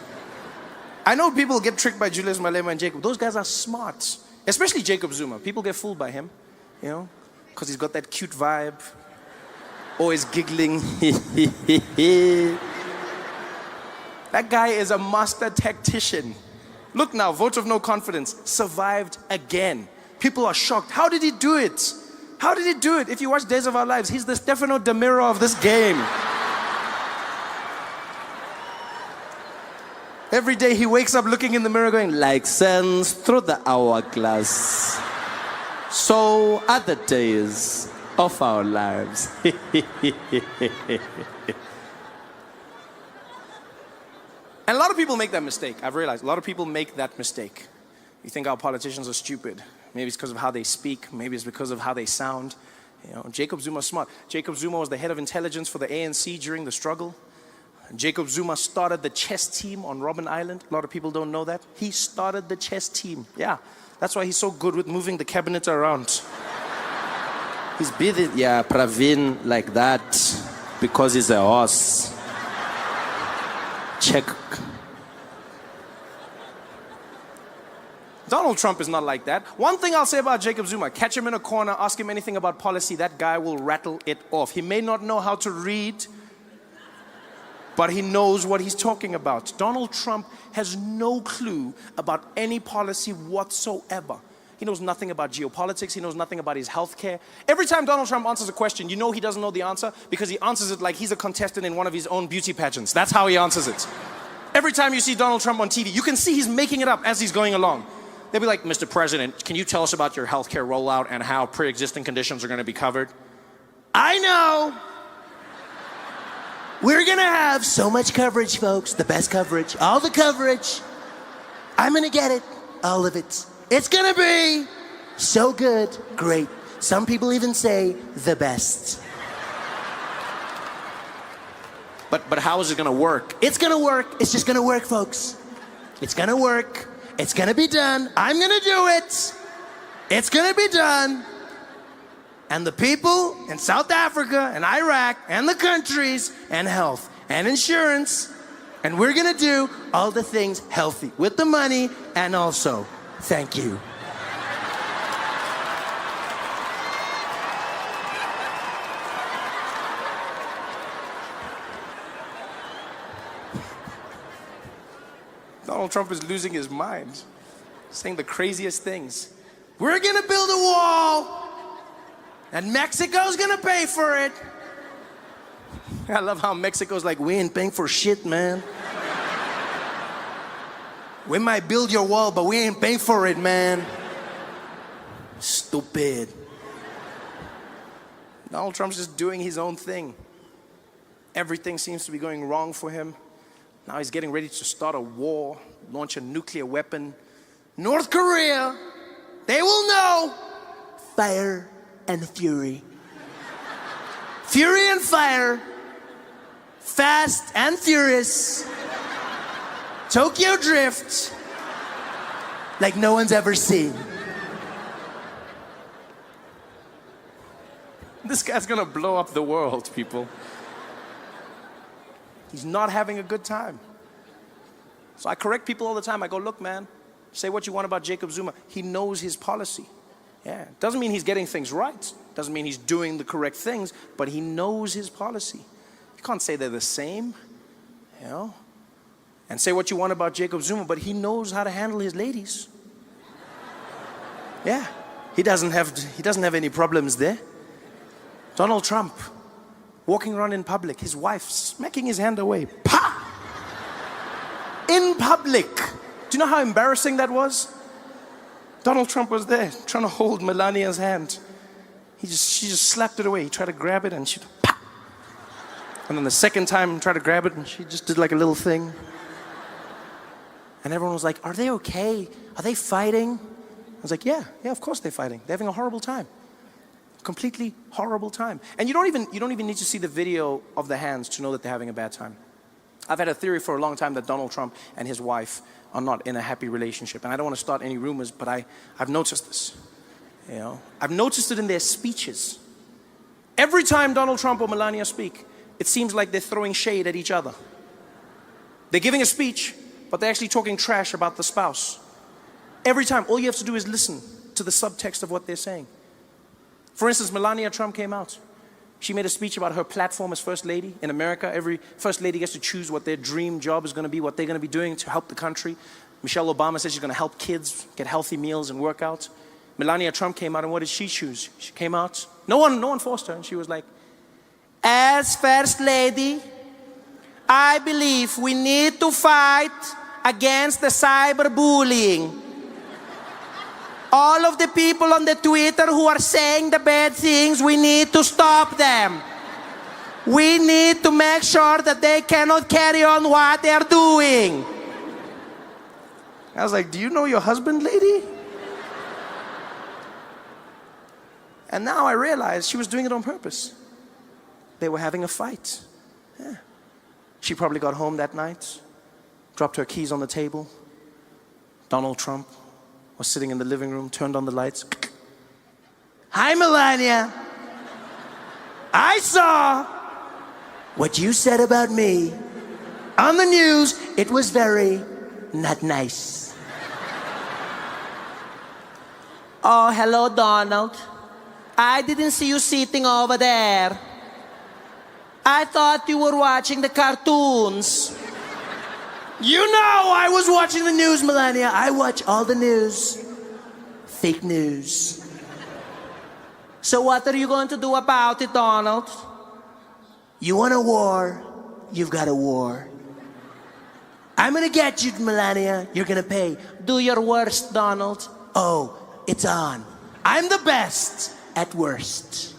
I know people get tricked by Julius Malema and Jacob. Those guys are smart. Especially Jacob Zuma. People get fooled by him, you know, because he's got that cute vibe. Always giggling. That guy is a master tactician. Look now, vote of no confidence. Survived again. People are shocked. How did he do it? How did he do it? If you watch Days of Our Lives, he's the Stefano De Miro of this game. Every day he wakes up looking in the mirror going, like sands through the hourglass, so are the days of our lives. And a lot of people make that mistake. I've realized a lot of people make that mistake. You think our politicians are stupid. Maybe it's because of how they speak. Maybe it's because of how they sound. You know, Jacob Zuma's smart. Jacob Zuma was the head of intelligence for the ANC during the struggle. Jacob Zuma started the chess team on Robben Island. A lot of people don't know that. He started the chess team. Yeah, that's why he's so good with moving the cabinet around. He's busy, yeah, Pravin like that because he's a horse. Check. Donald Trump is not like that. One thing I'll say about Jacob Zuma, catch him in a corner, ask him anything about policy, that guy will rattle it off. He may not know how to read, but he knows what he's talking about. Donald Trump has no clue about any policy whatsoever. He knows nothing about geopolitics. He knows nothing about his healthcare. Every time Donald Trump answers a question, you know he doesn't know the answer because he answers it like he's a contestant in one of his own beauty pageants. That's how he answers it. Every time you see Donald Trump on TV, you can see he's making it up as he's going along. They'll be like, Mr. President, can you tell us about your healthcare rollout and how pre-existing conditions are going to be covered? I know. We're going to have so much coverage, folks. The best coverage. All the coverage. I'm going to get it. All of it. It's going to be so good. Great. Some people even say the best. But how is it going to work? It's going to work. It's just going to work, folks. It's going to work. It's going to be done. I'm going to do it. It's going to be done. And the people in South Africa and Iraq and the countries and health and insurance, and we're going to do all the things healthy with the money and also thank you. Donald Trump is losing his mind, saying the craziest things. We're going to build a wall, and Mexico's going to pay for it. I love how Mexico's like, we ain't paying for shit, man. We might build your wall, but we ain't paying for it, man. Stupid. Donald Trump's just doing his own thing. Everything seems to be going wrong for him. Now he's getting ready to start a war, launch a nuclear weapon. North Korea, they will know. Fire and fury. Fury and fire. Fast and furious. Tokyo Drift. Like no one's ever seen. This guy's gonna blow up the world, people. He's not having a good time. So I correct people all the time. I go, look, man, say what you want about Jacob Zuma. He knows his policy. Yeah, doesn't mean he's getting things right. Doesn't mean he's doing the correct things, but he knows his policy. You can't say they're the same, you know? And say what you want about Jacob Zuma, but he knows how to handle his ladies. Yeah, he doesn't have any problems there. Donald Trump, walking around in public, his wife smacking his hand away. Pa! In public. Do you know how embarrassing that was? Donald Trump was there trying to hold Melania's hand. She just slapped it away. He tried to grab it and she, pop. And then the second time, he tried to grab it and she just did like a little thing. And everyone was like, are they okay? Are they fighting? I was like, yeah, of course they're fighting. They're having a horrible time. Completely horrible time. And you don't even need to see the video of the hands to know that they're having a bad time. I've had a theory for a long time that Donald Trump and his wife are not in a happy relationship. And I don't want to start any rumors, but I've noticed this. You know, I've noticed it in their speeches. Every time Donald Trump or Melania speak, it seems like they're throwing shade at each other. They're giving a speech, but they're actually talking trash about the spouse. Every time, all you have to do is listen to the subtext of what they're saying. For instance, Melania Trump came out. She made a speech about her platform as First Lady. In America, every First Lady gets to choose what their dream job is going to be, what they're going to be doing to help the country. Michelle Obama says she's going to help kids get healthy meals and work out. Melania Trump came out, and what did she choose? She came out, no one forced her, and she was like, as First Lady, I believe we need to fight against the cyberbullying. All of the people on the Twitter who are saying the bad things, we need to stop them. We need to make sure that they cannot carry on what they're doing. I was like, do you know your husband, lady? And now I realize she was doing it on purpose. They were having a fight. Yeah. She probably got home that night, dropped her keys on the table. Donald Trump was sitting in the living room, turned on the lights. Hi, Melania. I saw what you said about me on the news. It was very not nice. Oh, hello, Donald. I didn't see you sitting over there. I thought you were watching the cartoons. You know I was watching the news, Melania. I watch all the news. Fake news. So what are you going to do about it, Donald? You want a war? You've got a war. I'm gonna get you, Melania. You're gonna pay. Do your worst, Donald. Oh, it's on. I'm the best at worst.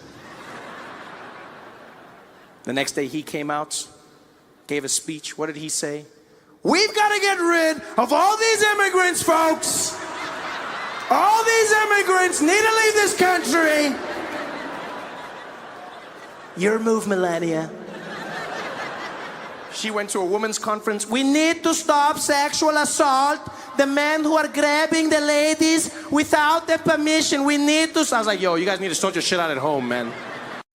The next day he came out, gave a speech. What did he say? We've got to get rid of all these immigrants, folks. All these immigrants need to leave this country. Your move, Melania. She went to a women's conference. We need to stop sexual assault. The men who are grabbing the ladies without their permission. We need to. I was like, yo, you guys need to sort your shit out at home, man.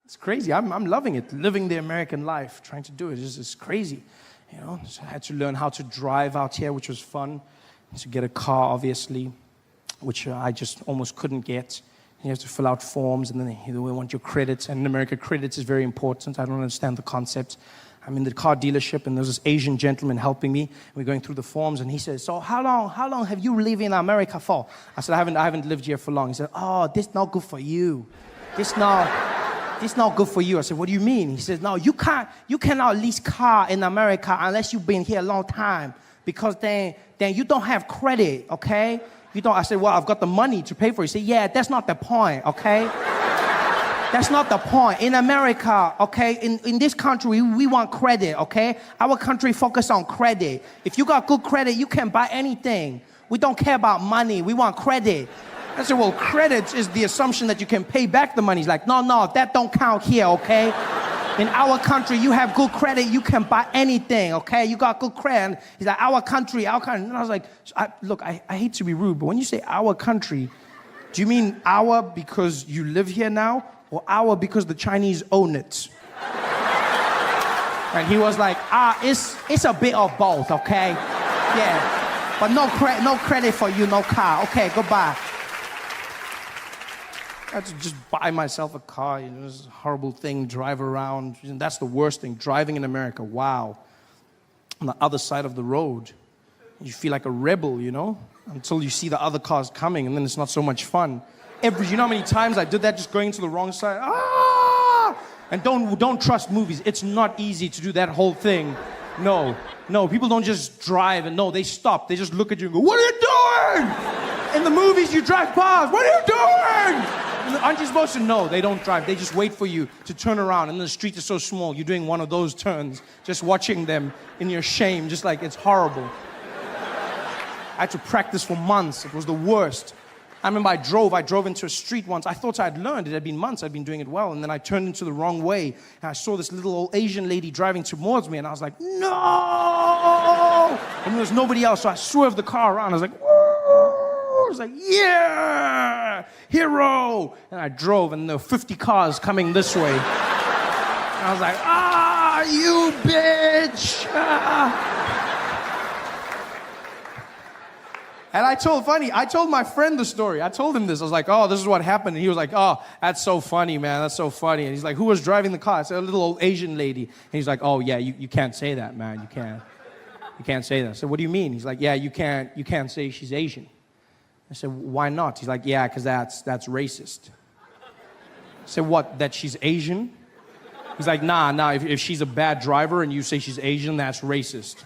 It's crazy. I'm loving it. Living the American life, trying to do it. It's crazy. You know, so I had to learn how to drive out here, which was fun. To get a car, obviously, which I just almost couldn't get. You have to fill out forms, and then they want your credits. And in America, credits is very important. I don't understand the concept. I'm in the car dealership, and there's this Asian gentleman helping me. We're going through the forms, and he says, so how long have you lived in America for? I said, I haven't lived here for long. He said, oh, this not good for you. This not good for you. I said, what do you mean? He says, no, you cannot lease car in America unless you've been here a long time, because then you don't have credit, okay? You don't. I said, well, I've got the money to pay for it. He said, yeah, that's not the point, okay? That's not the point. In America, okay, in this country, we want credit, okay? Our country focus on credit. If you got good credit, you can buy anything. We don't care about money. We want credit. I said, well, credit is the assumption that you can pay back the money. He's like, no, that don't count here, okay? In our country, you have good credit, you can buy anything, okay? You got good credit. He's like, our country. And I was like, look, I hate to be rude, but when you say our country, do you mean our because you live here now, or our because the Chinese own it? And he was like, it's a bit of both, okay? Yeah, but no credit for you, no car. Okay, goodbye. I had to just buy myself a car, you know, it's a horrible thing, drive around. And that's the worst thing, driving in America, wow. On the other side of the road, you feel like a rebel, you know, until you see the other cars coming, and then it's not so much fun. You know how many times I did that, just going to the wrong side? And don't trust movies. It's not easy to do that whole thing. No, people don't just drive and no, they stop. They just look at you and go, what are you doing? In the movies, you drive past. What are you doing? Aren't you supposed to know they don't drive? They just wait for you to turn around, and the street is so small. You're doing one of those turns, just watching them in your shame, just like it's horrible. I had to practice for months. It was the worst. I remember I drove into a street once. I thought I'd learned. It had been months. I'd been doing it well. And then I turned into the wrong way. And I saw this little old Asian lady driving towards me. And I was like, no! And there was nobody else. So I swerved the car around. I was like, whoa! I was like, yeah! Hero! And I drove. And there were 50 cars coming this way. And I was like, you bitch! And I told my friend the story. I told him this. I was like, oh, this is what happened. And he was like, oh, that's so funny, man. That's so funny. And he's like, who was driving the car? I said, a little old Asian lady. And he's like, oh, yeah, you can't say that, man. You can't say that. I said, what do you mean? He's like, yeah, you can't say she's Asian. I said, why not? He's like, yeah, because that's racist. I said, what, that she's Asian? He's like, nah, if she's a bad driver and you say she's Asian, that's racist.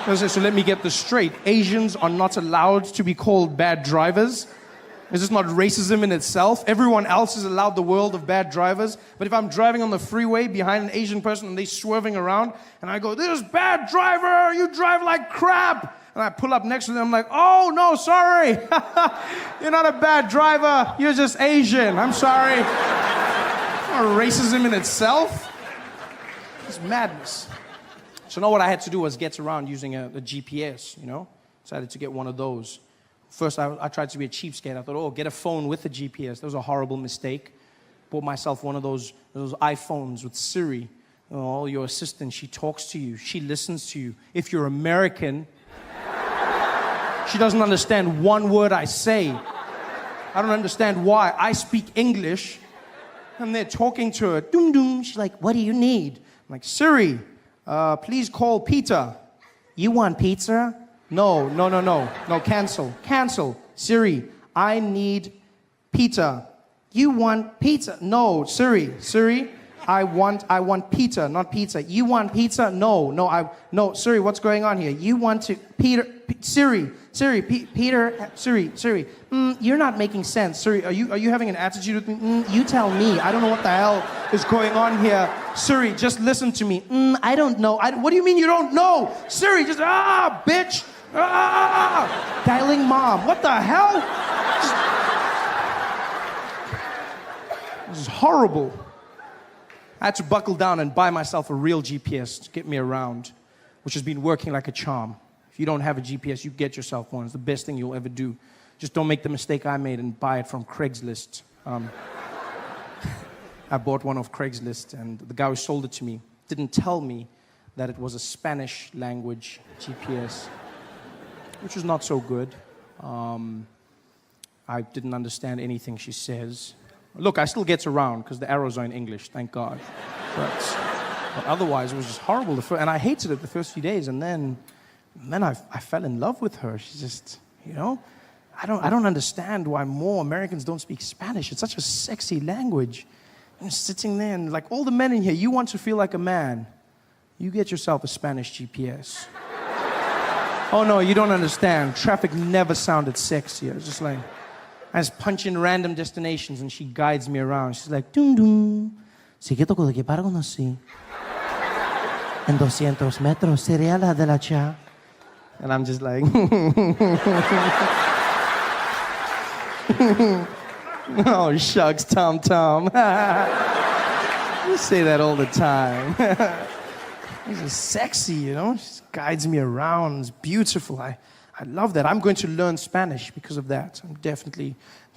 So let me get this straight. Asians are not allowed to be called bad drivers. Is this not racism in itself? Everyone else is allowed the world of bad drivers. But if I'm driving on the freeway behind an Asian person and they're swerving around, and I go, this bad driver, you drive like crap. And I pull up next to them, I'm like, oh, no, sorry. You're not a bad driver. You're just Asian. I'm sorry. It's not racism in itself. It's madness. So now what I had to do was get around using a GPS, you know. Decided to get one of those. First, I tried to be a cheapskate. I thought, oh, get a phone with a GPS. That was a horrible mistake. Bought myself one of those iPhones with Siri. Oh, your assistant, she talks to you. She listens to you. If you're American, she doesn't understand one word I say. I don't understand why. I speak English, and they're talking to her. Doom, doom. She's like, what do you need? I'm like, Siri. Please call Peter. You want pizza? No, cancel. Siri, I need Peter. You want pizza? No, Siri, I want pizza, not pizza. You want pizza? No, Siri, what's going on here? You want to, Siri, you're not making sense. Siri, are you having an attitude with me? You tell me. I don't know what the hell is going on here. Siri, just listen to me. I don't know. What do you mean you don't know? Siri, just, bitch. Dialing mom. What the hell? This is horrible. I had to buckle down and buy myself a real GPS to get me around, which has been working like a charm. If you don't have a GPS, you get yourself one. It's the best thing you'll ever do. Just don't make the mistake I made and buy it from Craigslist. I bought one off Craigslist, and the guy who sold it to me didn't tell me that it was a Spanish language GPS, which was not so good. I didn't understand anything she says. Look, I still get around because the arrows are in English, thank God. But otherwise, it was just horrible. And I hated it the first few days, and then I fell in love with her. She's just, you know, I don't understand why more Americans don't speak Spanish. It's such a sexy language. I'm sitting there, and like all the men in here, you want to feel like a man. You get yourself a Spanish GPS. Oh no, you don't understand. Traffic never sounded sexier. It's just like, I just punch in random destinations and she guides me around. She's like, dum dum. Sigue tocando que para conocí. En 200 metros sería la de la cha. And I'm just like, oh shucks, Tom. You say that all the time. This is sexy, you know? She guides me around. It's beautiful. I love that. I'm going to learn Spanish because of that.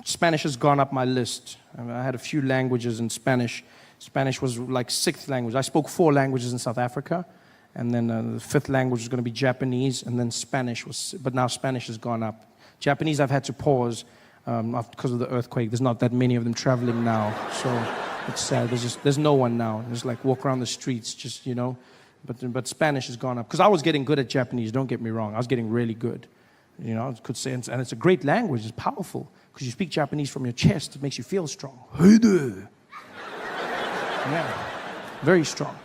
Spanish has gone up my list. I had a few languages in Spanish. Spanish was like 6th language. I spoke 4 languages in South Africa. And then the 5th language was going to be Japanese. And then Spanish but now Spanish has gone up. Japanese I've had to pause because of the earthquake. There's not that many of them traveling now. So it's sad. There's no one now. There's like walk around the streets, just, you know. But Spanish has gone up. Because I was getting good at Japanese, don't get me wrong. I was getting really good. You know, I could say, and it's a great language. It's powerful. Because you speak Japanese from your chest, it makes you feel strong. Hey there. Yeah, very strong.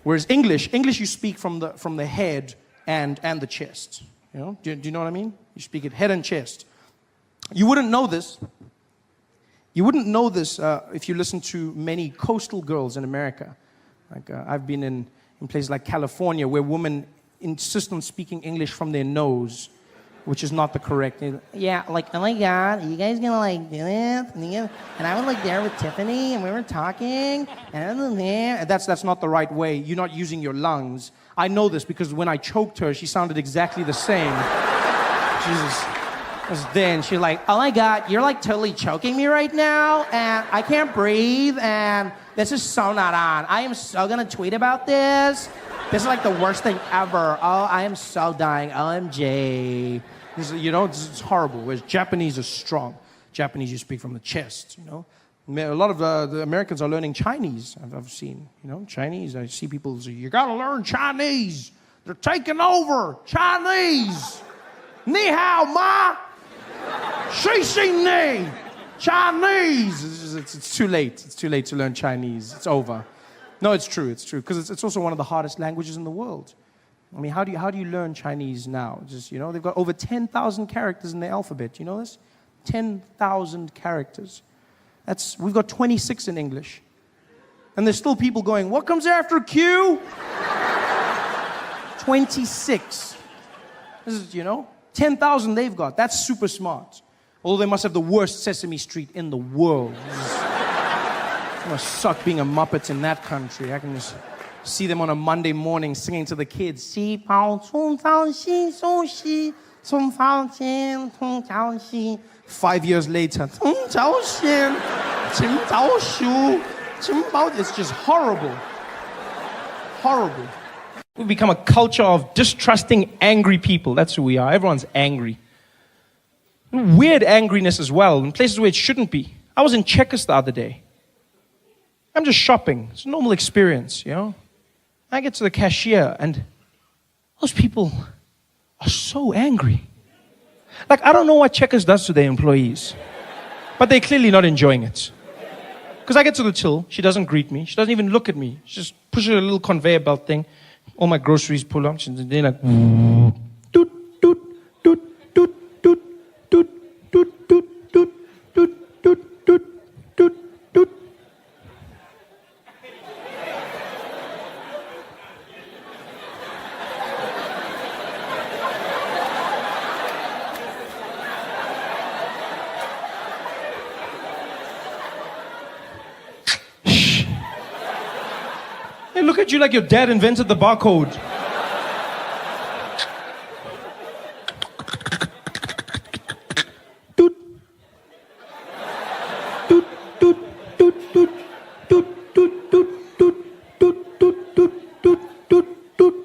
Whereas English you speak from the head and the chest. You know, do you know what I mean? You speak it head and chest. You wouldn't know this You wouldn't know this if you listen to many coastal girls in America. Like I've been in places like California where women insist on speaking English from their nose, which is not the correct. Yeah, like, oh my God, are you guys gonna like do this? And I was like there with Tiffany, and we were talking, and I was there. That's not the right way. You're not using your lungs. I know this because when I choked her, she sounded exactly the same. Jesus. Then she's like, oh my God, you're like totally choking me right now, and I can't breathe, and this is so not on. I am so gonna tweet about this. This is like the worst thing ever. Oh, I am so dying. OMG. It's horrible. Whereas Japanese are strong. Japanese, you speak from the chest, A lot of the Americans are learning Chinese, I've seen. Chinese, I see people say, you gotta learn Chinese. They're taking over. Chinese. Ni hao ma. Shi shi ni. Chinese. It's too late. It's too late to learn Chinese. It's over. No, it's true. It's true. Because it's also one of the hardest languages in the world. I mean, how do you learn Chinese now? Just, they've got over 10,000 characters in the alphabet. You know this? 10,000 characters. We've got 26 in English. And there's still people going, what comes after Q? 26. This is, 10,000 they've got. That's super smart. Although they must have the worst Sesame Street in the world. It must suck being a Muppet in that country. I can just see them on a Monday morning singing to the kids. 5 years later, it's just horrible. Horrible. We've become a culture of distrusting angry people. That's who we are. Everyone's angry. Weird angriness as well, in places where it shouldn't be. I was in Checkers the other day. I'm just shopping. It's a normal experience, I get to the cashier, and those people are so angry. Like, I don't know what Checkers does to their employees, but they're clearly not enjoying it. Because I get to the till, she doesn't greet me, she doesn't even look at me. She just pushes a little conveyor belt thing. All my groceries pull up, they're like, doot, doot, doot, doot, doot, doot, doot, doot, doot, doot, doot, doot, doot, doot. They look at you like your dad invented the barcode. Doot. Doot, doot, doot, doot, doot, doot, doot, doot, doot, doot, doot, doot, doot, doot.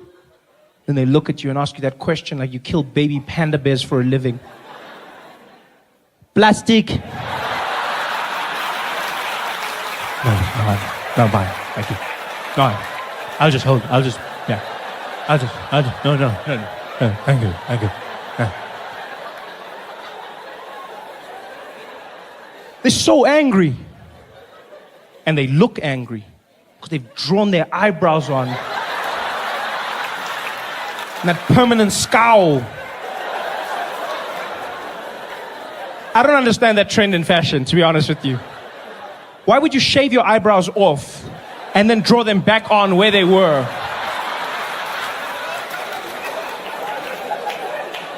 Then they look at you and ask you that question like you kill baby panda bears for a living. Plastic. No, bye. Thank you. No, I'll just, no, thank you. Yeah. They're so angry. And they look angry because they've drawn their eyebrows on. And that permanent scowl. I don't understand that trend in fashion, to be honest with you. Why would you shave your eyebrows off and then draw them back on where they were?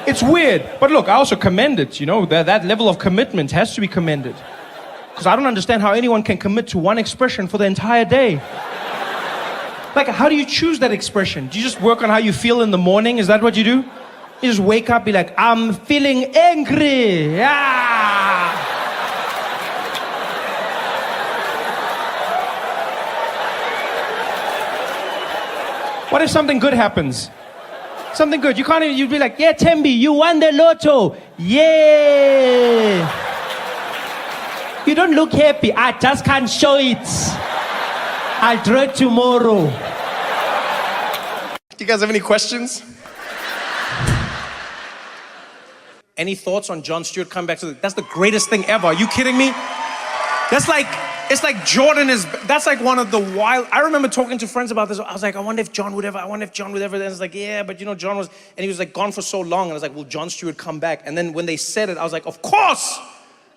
It's weird. But look, I also commend it, that level of commitment has to be commended. Because I don't understand how anyone can commit to one expression for the entire day. Like, how do you choose that expression? Do you just work on how you feel in the morning? Is that what you do? You just wake up, be like, I'm feeling angry. Yeah. What if something good happens? Something good. You can't even, you'd be like, yeah, Tembi, you won the lotto. Yeah. You don't look happy. I just can't show it. I'll draw it tomorrow. Do you guys have any questions? Any thoughts on Jon Stewart coming back to that's the greatest thing ever. Are you kidding me? It's like Jordan is, that's like one of the wild, I remember talking to friends about this. I was like, I wonder if John would ever. And it's like, yeah, but John was, and he was like gone for so long. And I was like, will Jon Stewart come back? And then when they said it, I was like, of course.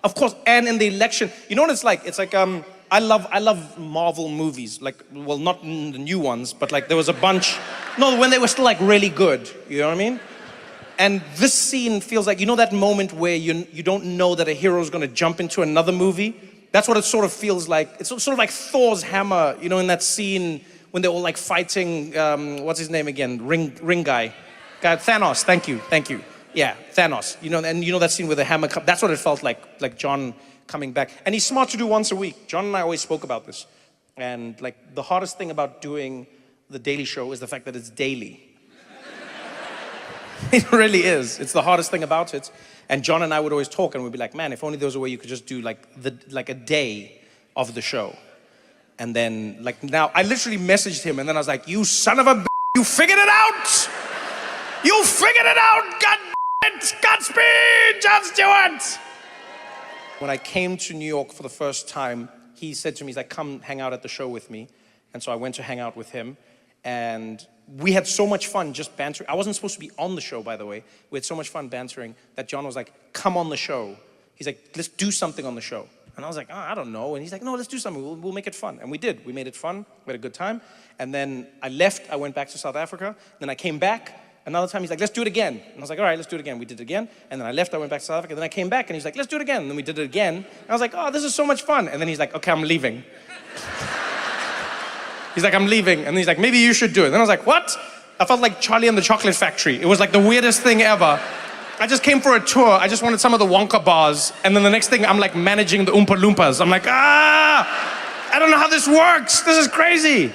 Of course, and in the election, you know what it's like? It's like, I love Marvel movies. Like, well, not the new ones, but like there was a bunch, no, when they were still like really good, you know what I mean? And this scene feels like, you know that moment where you don't know that a hero is gonna jump into another movie? That's what it sort of feels like. It's sort of like Thor's hammer, you know, in that scene when they're all like fighting, what's his name again? Ring guy. Thanos, thank you. Yeah, Thanos. You know, and you know that scene with the hammer, that's what it felt like John coming back. And he's smart to do once a week. John and I always spoke about this. And like the hardest thing about doing the Daily Show is the fact that it's daily. It really is. It's the hardest thing about it. And John and I would always talk and we'd be like, man, if only there was a way you could just do like a day of the show. And then like now, I literally messaged him and then I was like, you son of a b****, you figured it out! You figured it out! God it! Godspeed, Jon Stewart! When I came to New York for the first time, he said to me, he's like, come hang out at the show with me. And so I went to hang out with him. And we had so much fun just bantering. I wasn't supposed to be on the show, by the way. We had so much fun bantering that John was like, come on the show. He's like, let's do something on the show. And I was like, oh, I don't know. And he's like, no, let's do something. We'll make it fun. And we did. We made it fun. We had a good time. And then I left. I went back to South Africa. Then I came back. Another time, he's like, let's do it again. And I was like, all right, let's do it again. We did it again. And then I left. I went back to South Africa. Then I came back. And he's like, let's do it again. And then we did it again. And I was like, oh, this is so much fun. And then he's like, okay, I'm leaving. He's like, I'm leaving. And he's like, maybe you should do it. And I was like, what? I felt like Charlie and the Chocolate Factory. It was like the weirdest thing ever. I just came for a tour. I just wanted some of the Wonka bars. And then the next thing, I'm like managing the Oompa Loompas. I'm like, I don't know how this works. This is crazy.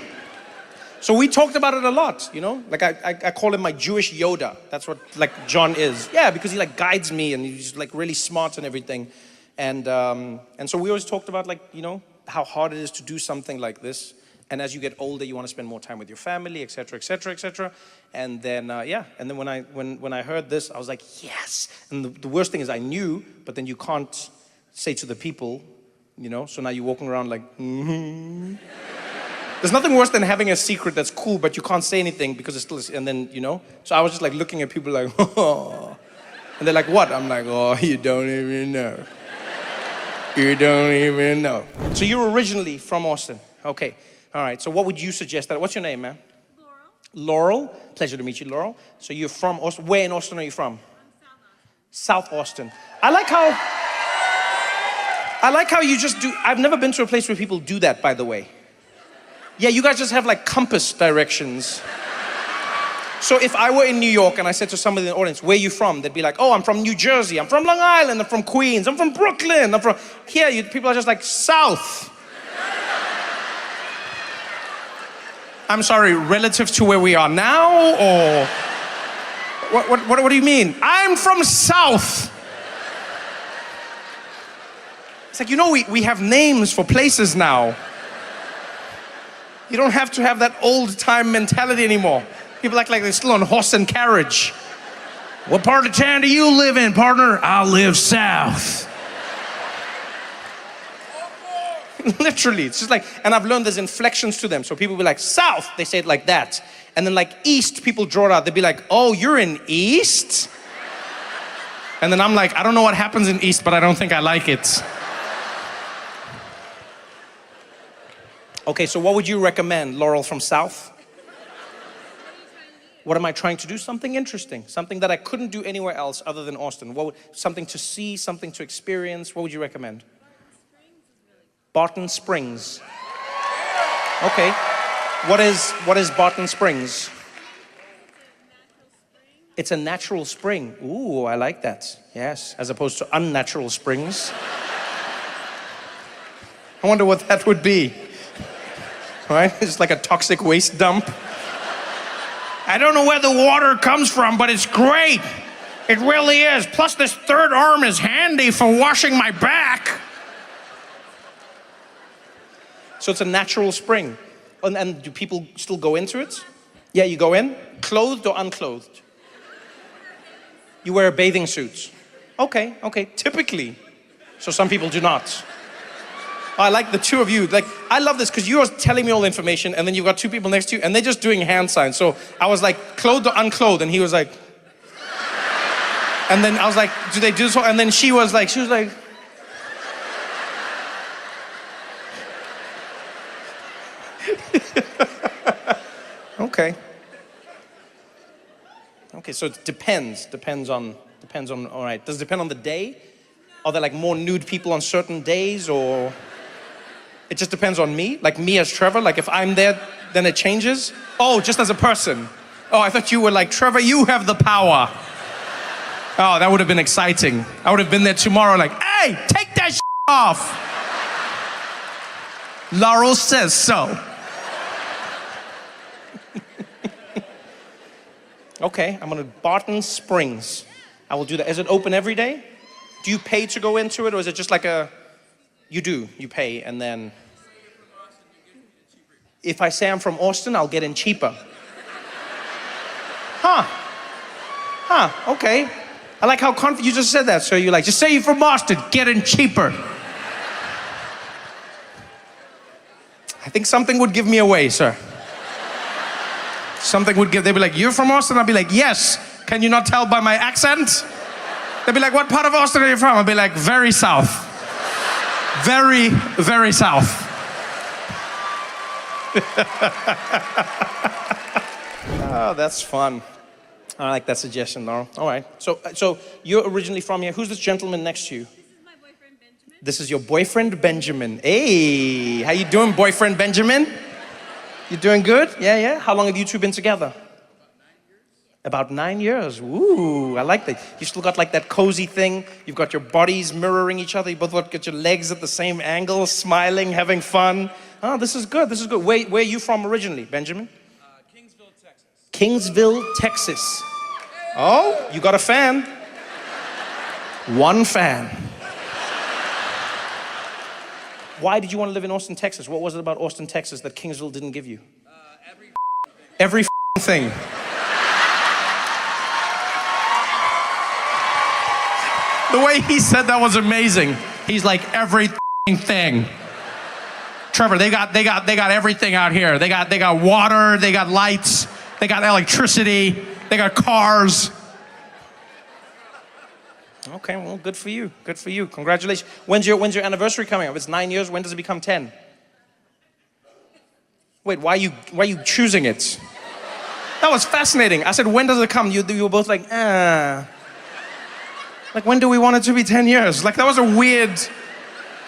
So we talked about it a lot, you know? Like I call him my Jewish Yoda. That's what like John is. Yeah, because he like guides me and he's like really smart and everything. And so we always talked about like, you know, how hard it is to do something like this. And as you get older, you want to spend more time with your family, et cetera, et cetera, et cetera. And then, and then when I heard this, I was like, yes. And the worst thing is I knew, but then you can't say to the people, you know? So now you're walking around like, There's nothing worse than having a secret that's cool, but you can't say anything because it's still, and then, you know? So I was just like looking at people like, oh. And they're like, what? I'm like, oh, you don't even know. You don't even know. So you're originally from Austin. Okay. All right. So what would you suggest? What's your name, man? Laurel. Laurel. Pleasure to meet you, Laurel. So you're from Austin. Where in Austin are you from? I'm South South Austin. Austin. I like how you just do, I've never been to a place where people do that, by the way. Yeah, you guys just have like compass directions. So if I were in New York and I said to somebody in the audience, where are you from? They'd be like, oh, I'm from New Jersey, I'm from Long Island, I'm from Queens, I'm from Brooklyn, I'm from... Here, people are just like, South. I'm sorry, relative to where we are now, or... What do you mean? I'm from South. It's like, you know, we have names for places now. You don't have to have that old time mentality anymore. People act like they're still on horse and carriage. What part of town do you live in, partner? I live south. Literally, it's just like, and I've learned there's inflections to them. So people be like, south, they say it like that. And then like east, people draw it out. They'd be like, oh, you're in east? And then I'm like, I don't know what happens in east, but I don't think I like it. Okay, so what would you recommend, Laurel from South? What am I trying to do? Something interesting, something that I couldn't do anywhere else other than Austin. Something to see, something to experience. What would you recommend? Barton Springs. Okay. What is Barton Springs? It's a natural spring. Ooh, I like that. Yes, as opposed to unnatural springs. I wonder what that would be. Right? It's like a toxic waste dump. I don't know where the water comes from, but it's great. It really is. Plus this third arm is handy for washing my back. So it's a natural spring. And do people still go into it? Yeah, you go in. Clothed or unclothed? You wear a bathing suit. Okay, typically. So some people do not. I like the two of you. Like, I love this because you're telling me all the information and then you've got two people next to you and they're just doing hand signs. So I was like, clothed or unclothed? And he was like, and then I was like, do they do so? And then she was like, Okay. Okay, so it depends on, all right. Does it depend on the day? Are there like more nude people on certain days, or it just depends on me? Like me as Trevor, like if I'm there, then it changes? Oh, just as a person. Oh, I thought you were like, Trevor, you have the power. Oh, that would have been exciting. I would have been there tomorrow like, hey, take that off. Laurel says so. Okay, I'm gonna Barton Springs. I will do that. Is it open every day? Do you pay to go into it, or is it just like a, you do, you pay, and then, if I say I'm from Austin, I'll get in cheaper. Okay. I like how confident you just said that. So you're like, just say you're from Austin, get in cheaper. I think something would give me away, sir. Something would give, they'd be like, you're from Austin? I'd be like, yes. Can you not tell by my accent? They'd be like, what part of Austin are you from? I'd be like, very south. Very, very south. Oh, that's fun. I like that suggestion, Laurel. All right. So you're originally from here. Who's this gentleman next to you? This is my boyfriend, Benjamin. This is your boyfriend, Benjamin. Hey, how you doing, boyfriend Benjamin? You doing good? Yeah. How long have you two been together? About 9 years. Ooh, I like that. You still got like that cozy thing. You've got your bodies mirroring each other. You both got your legs at the same angle, smiling, having fun. Oh, this is good. This is good. Where are you from originally, Benjamin? Kingsville, Texas. Kingsville, Texas. Oh, you got a fan. One fan. Why did you want to live in Austin, Texas? What was it about Austin, Texas that Kingsville didn't give you? Every thing. The way he said that was amazing. He's like, everything. Trevor, they got everything out here. They got water, they got lights, they got electricity, they got cars. Okay, well, good for you. Good for you. Congratulations. When's your anniversary coming up? It's 9 years. When does it become 10? Wait, why are you choosing it? That was fascinating. I said, when does it come? You were both like, Like, when do we want it to be 10 years? Like, that was a weird...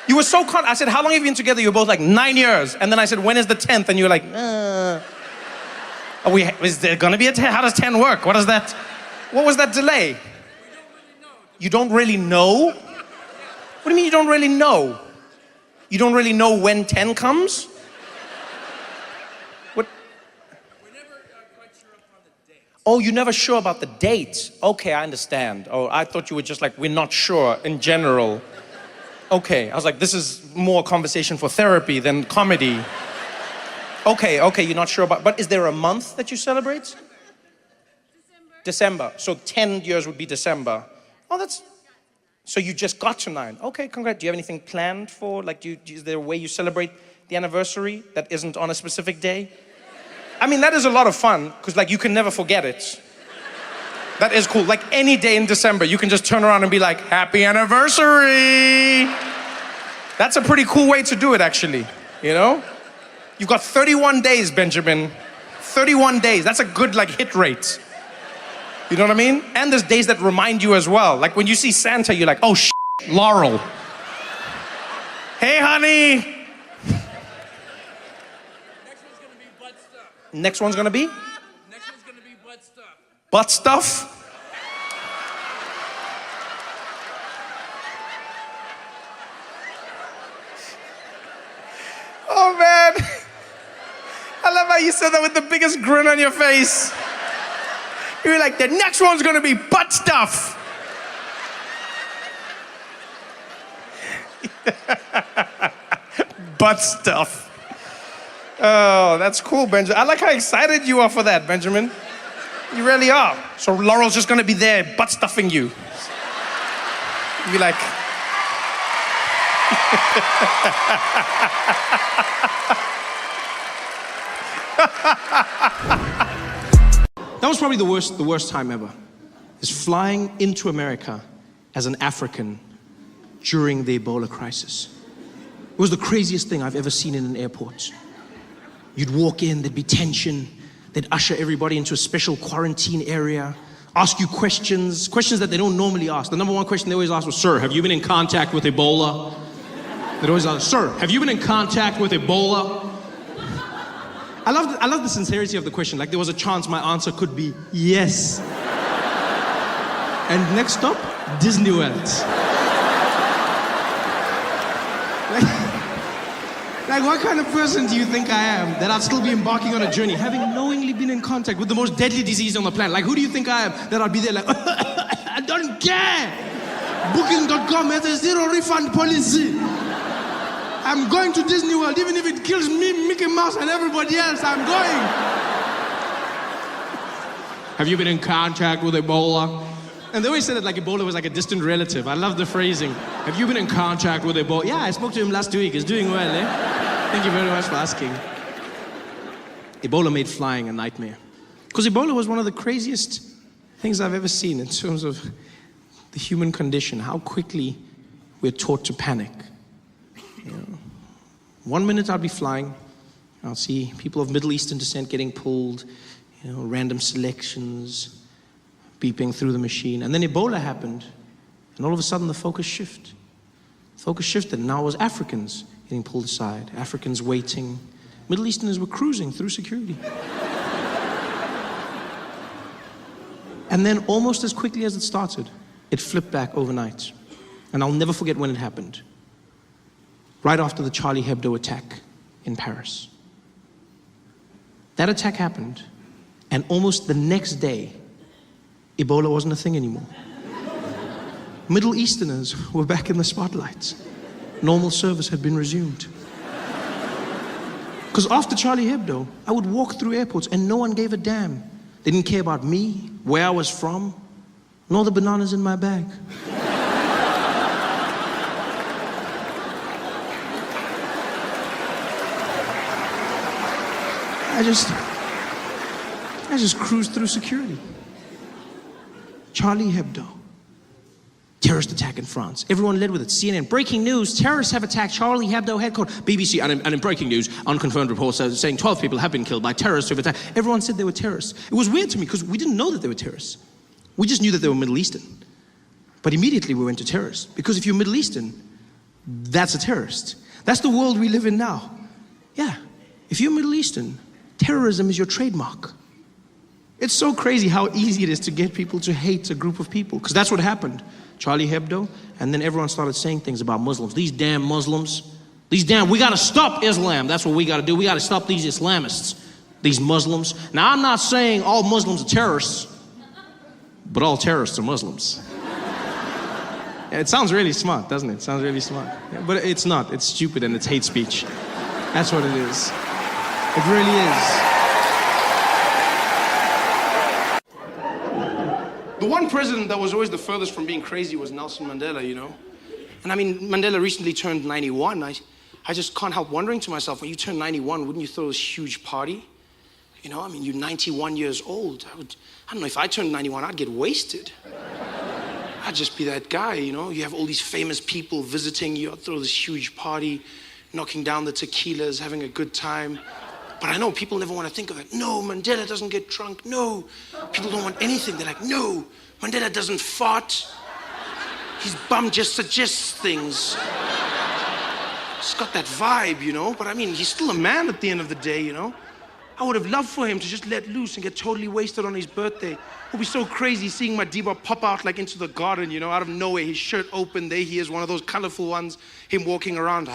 You were so I said, how long have you been together? You were both like, 9 years. And then I said, when is the 10th? And you were like, Is there gonna be a 10? How does 10 work? What is that? What was that delay? You don't really know? What do you mean you don't really know? You don't really know when 10 comes? What? We're never quite sure upon the date. Oh, you're never sure about the date. Okay, I understand. Oh, I thought you were just like, we're not sure in general. Okay, I was like, this is more conversation for therapy than comedy. Okay, you're not sure about, but is there a month that you celebrate? December. So 10 years would be December. Oh, so you just got to 9. Okay, congrats. Do you have anything planned for, like, is there a way you celebrate the anniversary that isn't on a specific day? I mean, that is a lot of fun, because, like, you can never forget it. That is cool. Like, any day in December, you can just turn around and be like, happy anniversary. That's a pretty cool way to do it, actually, you know? You've got 31 days, Benjamin. 31 days. That's a good, like, hit rate. You know what I mean? And there's days that remind you as well. Like when you see Santa, you're like, oh, Laurel. Hey, honey. Next one's gonna be butt stuff. Next one's gonna be? Next one's gonna be butt stuff. Butt stuff? Oh, man. I love how you said that with the biggest grin on your face. You were like, the next one's gonna be butt stuff. Butt stuff. Oh, that's cool, Benjamin. I like how excited you are for that, Benjamin. You really are. So Laurel's just gonna be there butt stuffing you. You'll be like... That was probably the worst time ever. Is flying into America as an African during the Ebola crisis. It was the craziest thing I've ever seen in an airport. You'd walk in, there'd be tension, They'd usher everybody into a special quarantine area, ask you questions that they don't normally ask. The number one question they always ask was, "Sir, have you been in contact with Ebola?" They'd always ask, "Sir, have you been in contact with Ebola?" I love the sincerity of the question. Like there was a chance my answer could be yes. And next stop, Disney World. Like, what kind of person do you think I am that I'd still be embarking on a journey, having knowingly been in contact with the most deadly disease on the planet? Like, who do you think I am that I'd be there like, I don't care. Booking.com has a zero refund policy. I'm going to Disney World, even if it kills me, Mickey Mouse, and everybody else, I'm going. Have you been in contact with Ebola? And they always said it like Ebola was like a distant relative. I love the phrasing. Have you been in contact with Ebola? Yeah, I spoke to him last week. He's doing well, eh? Thank you very much for asking. Ebola made flying a nightmare. Because Ebola was one of the craziest things I've ever seen in terms of the human condition, how quickly we're taught to panic. You know, 1 minute I'll be flying, I'll see people of Middle Eastern descent getting pulled, you know, random selections, beeping through the machine. And then Ebola happened, and all of a sudden the focus shifted. Focus shifted, and now it was Africans getting pulled aside, Africans waiting. Middle Easterners were cruising through security. And then almost as quickly as it started, it flipped back overnight. And I'll never forget when it happened. Right after the Charlie Hebdo attack in Paris. That attack happened, and almost the next day, Ebola wasn't a thing anymore. Middle Easterners were back in the spotlight. Normal service had been resumed. Because after Charlie Hebdo, I would walk through airports and no one gave a damn. They didn't care about me, where I was from, nor the bananas in my bag. I just cruised through security. Charlie Hebdo. Terrorist attack in France. Everyone led with it. CNN, breaking news, terrorists have attacked Charlie Hebdo headquarters. BBC, and in breaking news, unconfirmed reports saying 12 people have been killed by terrorists who have attacked. Everyone said they were terrorists. It was weird to me because we didn't know that they were terrorists. We just knew that they were Middle Eastern. But immediately we went to terrorists. Because if you're Middle Eastern, that's a terrorist. That's the world we live in now. Yeah, if you're Middle Eastern, terrorism is your trademark. It's so crazy how easy it is to get people to hate a group of people, because that's what happened. Charlie Hebdo, and then everyone started saying things about Muslims. These damn Muslims. We gotta stop Islam. That's what we gotta do. We gotta stop these Islamists, these Muslims. Now, I'm not saying all Muslims are terrorists, but all terrorists are Muslims. It sounds really smart, doesn't it? It sounds really smart. Yeah, but it's not. It's stupid and it's hate speech. That's what it is. It really is. The one president that was always the furthest from being crazy was Nelson Mandela, you know? And I mean, Mandela recently turned 91. I just can't help wondering to myself, when you turn 91, wouldn't you throw this huge party? You know, I mean, you're 91 years old. I don't know, if I turned 91, I'd get wasted. I'd just be that guy, you know? You have all these famous people visiting you, I'd throw this huge party, knocking down the tequilas, having a good time. But I know people never want to think of it. No, Mandela doesn't get drunk. No, people don't want anything. They're like, no, Mandela doesn't fart. His bum just suggests things. It's got that vibe, you know? But I mean, he's still a man at the end of the day, you know? I would have loved for him to just let loose and get totally wasted on his birthday. It would be so crazy seeing Madiba pop out like into the garden, you know, out of nowhere, his shirt open, there he is, one of those colorful ones, him walking around,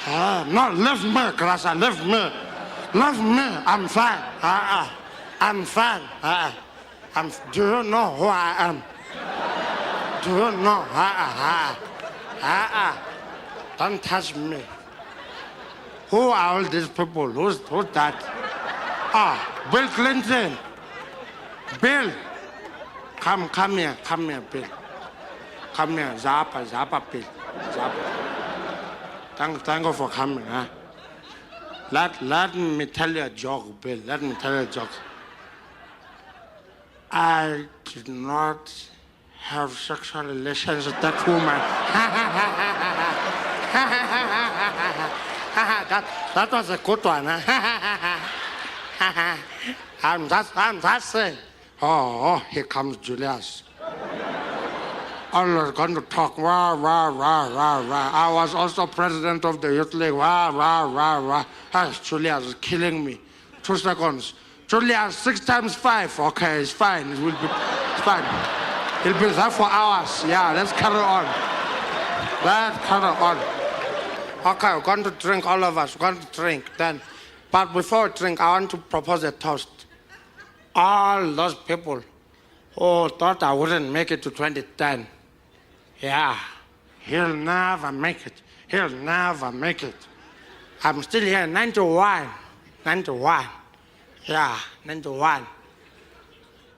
no, leave me, Grasa, leave me. Leave me, I'm fine. I'm fine. Do you know who I am? Do you know? Don't touch me. Who are all these people? Who's that? Bill Clinton. Bill. Come here, Bill. Come here, Zappa, Bill. Zappa. Thank you for coming, huh? Let me tell you a joke, Bill. Let me tell you a joke. I did not have sexual relations with that woman. that was a good one, huh? I'm just saying. Oh, here comes Julius. Always going to talk, rah, rah, rah, rah, rah. I was also president of the youth league, rah, rah, rah, rah. Ah, Julius is killing me. 2 seconds. Julius, 6 times 5. Okay, it's fine. It's fine. He'll be there for hours. Yeah, let's carry on. Let's carry on. Okay, we're going to drink, all of us. We're going to drink then. But before we drink, I want to propose a toast. All those people who thought I wouldn't make it to 2010. Yeah, he'll never make it. He'll never make it. I'm still here, 91. 91. Yeah, 91.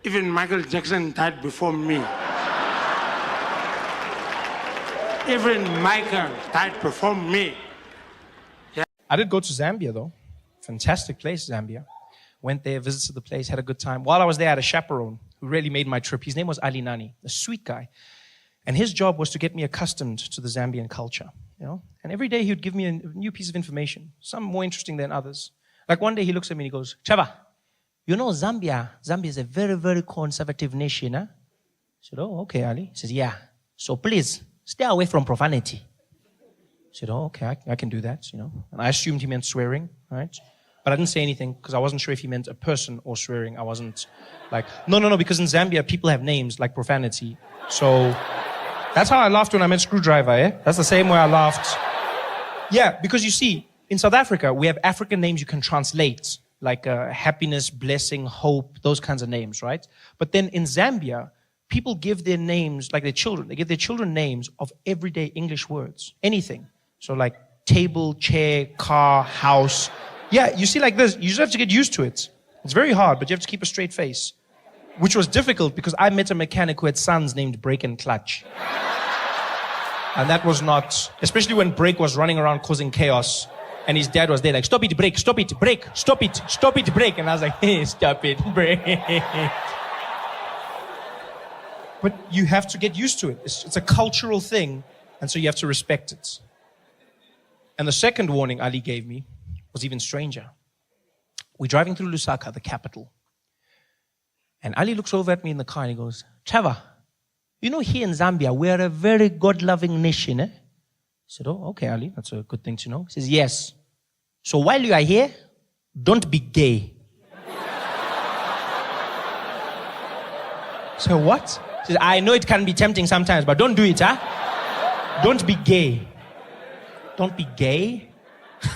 Even Michael Jackson died before me. Even Michael died before me. I did go to Zambia, though. Fantastic place, Zambia. Went there, visited the place, had a good time. While I was there, I had a chaperone who really made my trip. His name was Ali Nani, a sweet guy. And his job was to get me accustomed to the Zambian culture, you know. And every day he would give me a new piece of information, some more interesting than others. Like one day he looks at me and he goes, Trevor, you know Zambia is a very, very conservative nation, huh? I said, oh, okay, Ali. He says, yeah. So please, stay away from profanity. I said, oh, okay, I can do that, you know. And I assumed he meant swearing, right? But I didn't say anything because I wasn't sure if he meant a person or swearing. I wasn't like, no, because in Zambia, people have names like profanity. So that's how I laughed when I met Screwdriver, eh? That's the same way I laughed. Yeah, because you see, in South Africa, we have African names you can translate, like happiness, blessing, hope, those kinds of names, right? But then in Zambia, people give their names, like their children, they give their children names of everyday English words, anything. So like table, chair, car, house. Yeah, you see like this, you just have to get used to it. It's very hard, but you have to keep a straight face. Which was difficult because I met a mechanic who had sons named Brake and Clutch. And that was not, especially when Brake was running around causing chaos. And his dad was there like, stop it, Brake, stop it, Brake, stop it, Brake. And I was like, hey, stop it, Brake. But you have to get used to it. It's a cultural thing, and so you have to respect it. And the second warning Ali gave me was even stranger. We're driving through Lusaka, the capital. And Ali looks over at me in the car and he goes, Trevor, you know here in Zambia, we're a very God-loving nation, eh? I said, oh, okay, Ali, that's a good thing to know. He says, yes. So while you are here, don't be gay. So what? He says, I know it can be tempting sometimes, but don't do it, huh? Don't be gay. Don't be gay?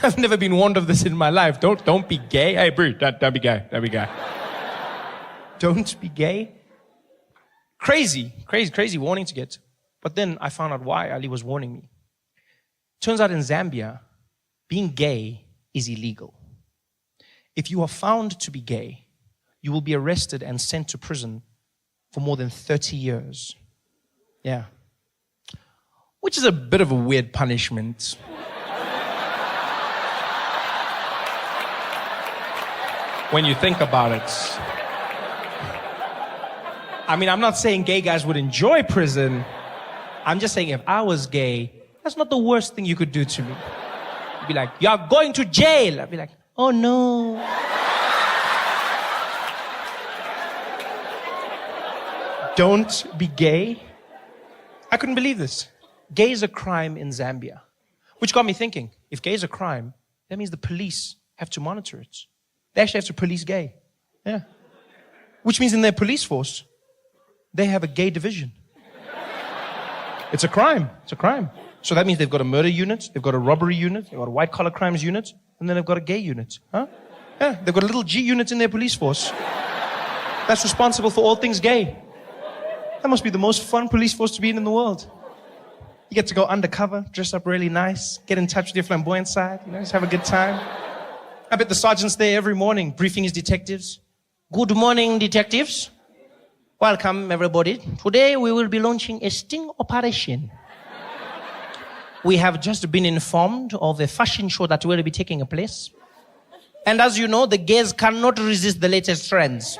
I've never been warned of this in my life. Don't be gay. Hey, bro, don't be gay. Don't be gay. Don't be gay. Crazy warning to get. But then I found out why Ali was warning me. Turns out in Zambia, being gay is illegal. If you are found to be gay, you will be arrested and sent to prison for more than 30 years. Yeah. Which is a bit of a weird punishment. When you think about it. I mean, I'm not saying gay guys would enjoy prison. I'm just saying if I was gay, that's not the worst thing you could do to me. You'd be like, you're going to jail. I'd be like, oh no. Don't be gay. I couldn't believe this. Gay is a crime in Zambia. Which got me thinking, if gay is a crime, that means the police have to monitor it. They actually have to police gay. Yeah. Which means in their police force, they have a gay division. It's a crime. It's a crime. So that means they've got a murder unit, they've got a robbery unit, they've got a white-collar crimes unit, and then they've got a gay unit. Huh? Yeah, they've got a little G unit in their police force that's responsible for all things gay. That must be the most fun police force to be in the world. You get to go undercover, dress up really nice, get in touch with your flamboyant side, just have a good time. I bet the sergeant's there every morning, briefing his detectives. Good morning, detectives. Welcome, everybody. Today we will be launching a sting operation. We have just been informed of a fashion show that will be taking place. And as you know, the gays cannot resist the latest trends.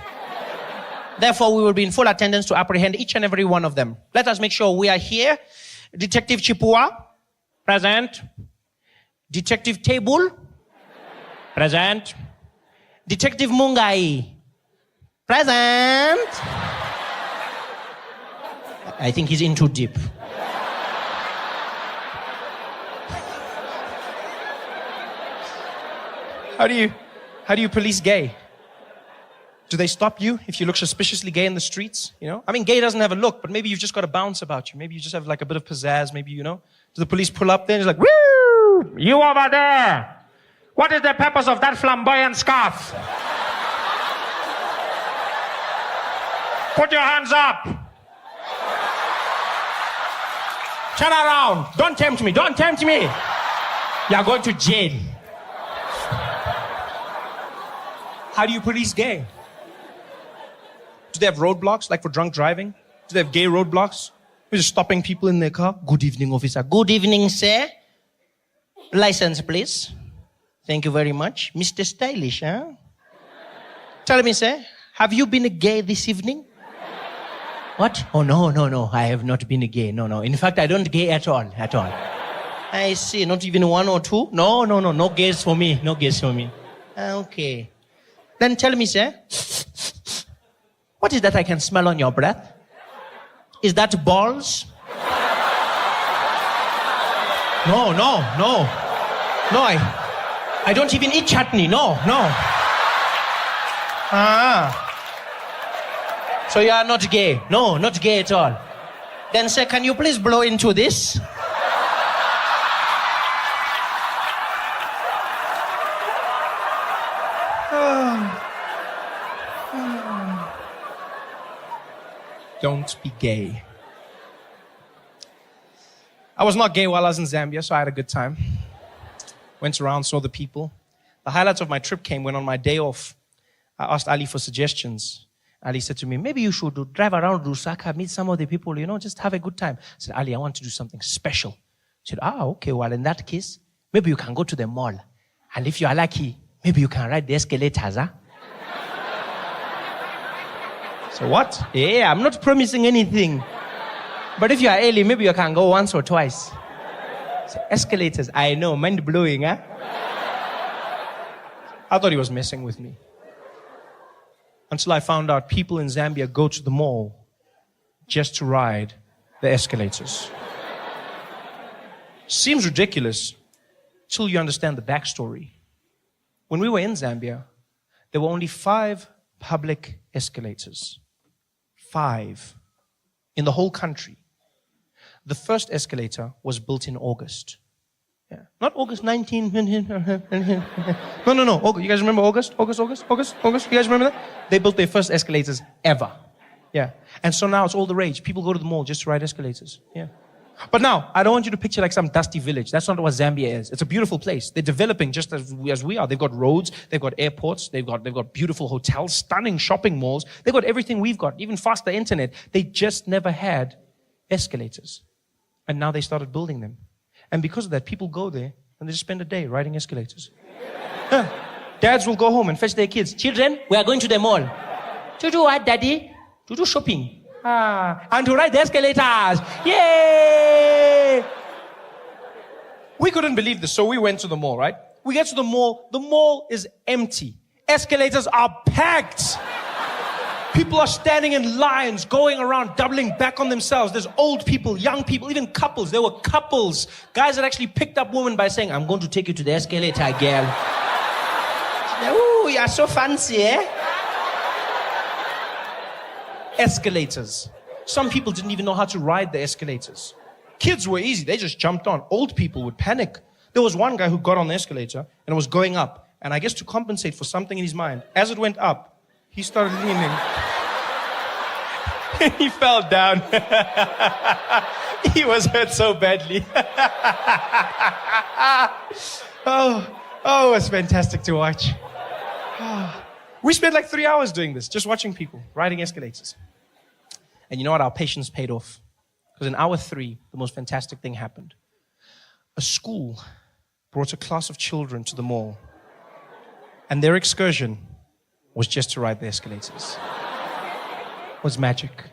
Therefore, we will be in full attendance to apprehend each and every one of them. Let us make sure we are here. Detective Chipua, present. Detective Table, present. Detective Mungai. Present. I think he's in too deep. How do you police gay? Do they stop you if you look suspiciously gay in the streets? You know? I mean, gay doesn't have a look, but maybe you've just got a bounce about you. Maybe you just have like a bit of pizzazz. Maybe, you know? Do the police pull up there and it's like, woo! You over there! What is the purpose of that flamboyant scarf? Put your hands up! Turn around! Don't tempt me! Don't tempt me! You're going to jail. How do you police gay? Do they have roadblocks, like for drunk driving? Do they have gay roadblocks? We're just stopping people in their car. Good evening, officer. Good evening, sir. License, please. Thank you very much. Mr. Stylish, huh? Tell me, sir, have you been a gay this evening? What? Oh, no. I have not been a gay. No. In fact, I don't gay at all. I see. Not even one or two? No. No gays for me. No gays for me. Okay. Then tell me, sir, what is that I can smell on your breath? Is that balls? No, I don't even eat chutney. No. So you are not gay? No, not gay at all. Then, sir, can you please blow into this? Don't be gay. I was not gay while I was in Zambia, so I had a good time. Went around, saw the people. The highlights of my trip came when on my day off, I asked Ali for suggestions. Ali said to me, maybe you should drive around Lusaka, meet some of the people, you know, just have a good time. I said, Ali, I want to do something special. He said, okay, well, in that case, maybe you can go to the mall. And if you are lucky, maybe you can ride the escalators, huh? So what? Yeah, I'm not promising anything. But if you are early, maybe you can go once or twice. So escalators, I know, mind-blowing, huh? I thought he was messing with me. Until I found out people in Zambia go to the mall just to ride the escalators. Seems ridiculous till you understand the backstory. When we were in Zambia, there were only 5 public escalators. 5 in the whole country. The first escalator was built in August. Yeah. Not August 19. No. You guys remember August? August? You guys remember that? They built their first escalators ever. Yeah. And so now it's all the rage. People go to the mall just to ride escalators. Yeah. But now, I don't want you to picture like some dusty village. That's not what Zambia is. It's a beautiful place. They're developing just as we are. They've got roads, they've got airports, they've got beautiful hotels, stunning shopping malls. They've got everything we've got, even faster internet. They just never had escalators. And now they started building them. And because of that, people go there and they just spend a day riding escalators. Dads will go home and fetch their kids. Children, we are going to the mall. To do what, Daddy? To do shopping. And to ride the escalators. Yay! We couldn't believe this, so we went to the mall, right? We get to the mall is empty. Escalators are packed. People are standing in lines, going around, doubling back on themselves. There's old people, young people, even couples. There were couples. Guys that actually picked up women by saying, I'm going to take you to the escalator, girl. Ooh, you're so fancy, eh? Escalators. Some people didn't even know how to ride the escalators. Kids were easy. They just jumped on. Old people would panic. There was one guy who got on the escalator and it was going up. And I guess to compensate for something in his mind, as it went up, he started leaning. He fell down. He was hurt so badly. Oh, it was fantastic to watch. We spent like 3 hours doing this, just watching people riding escalators. And you know what? Our patience paid off. Because in hour 3, the most fantastic thing happened. A school brought a class of children to the mall. And their excursion was just to ride the escalators. It was magic.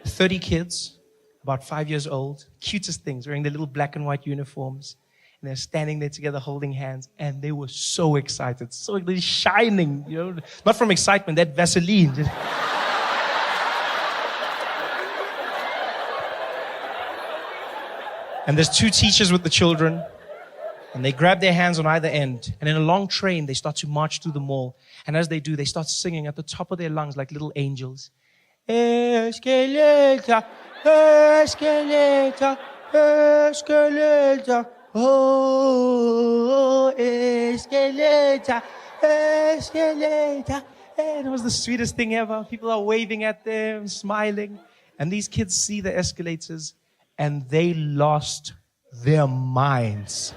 30 kids, about 5 years old, cutest things, wearing their little black and white uniforms. and they're standing there together holding hands, and they were so excited, so they're shining, you know, not from excitement, that Vaseline. Just... And there's two teachers with the children, and they grab their hands on either end, and in a long train, they start to march through the mall, and as they do, they start singing at the top of their lungs like little angels. Escalator, escalator, escalator, oh, escalator, escalator. And it was the sweetest thing ever. People are waving at them, smiling. And these kids see the escalators, and they lost their minds.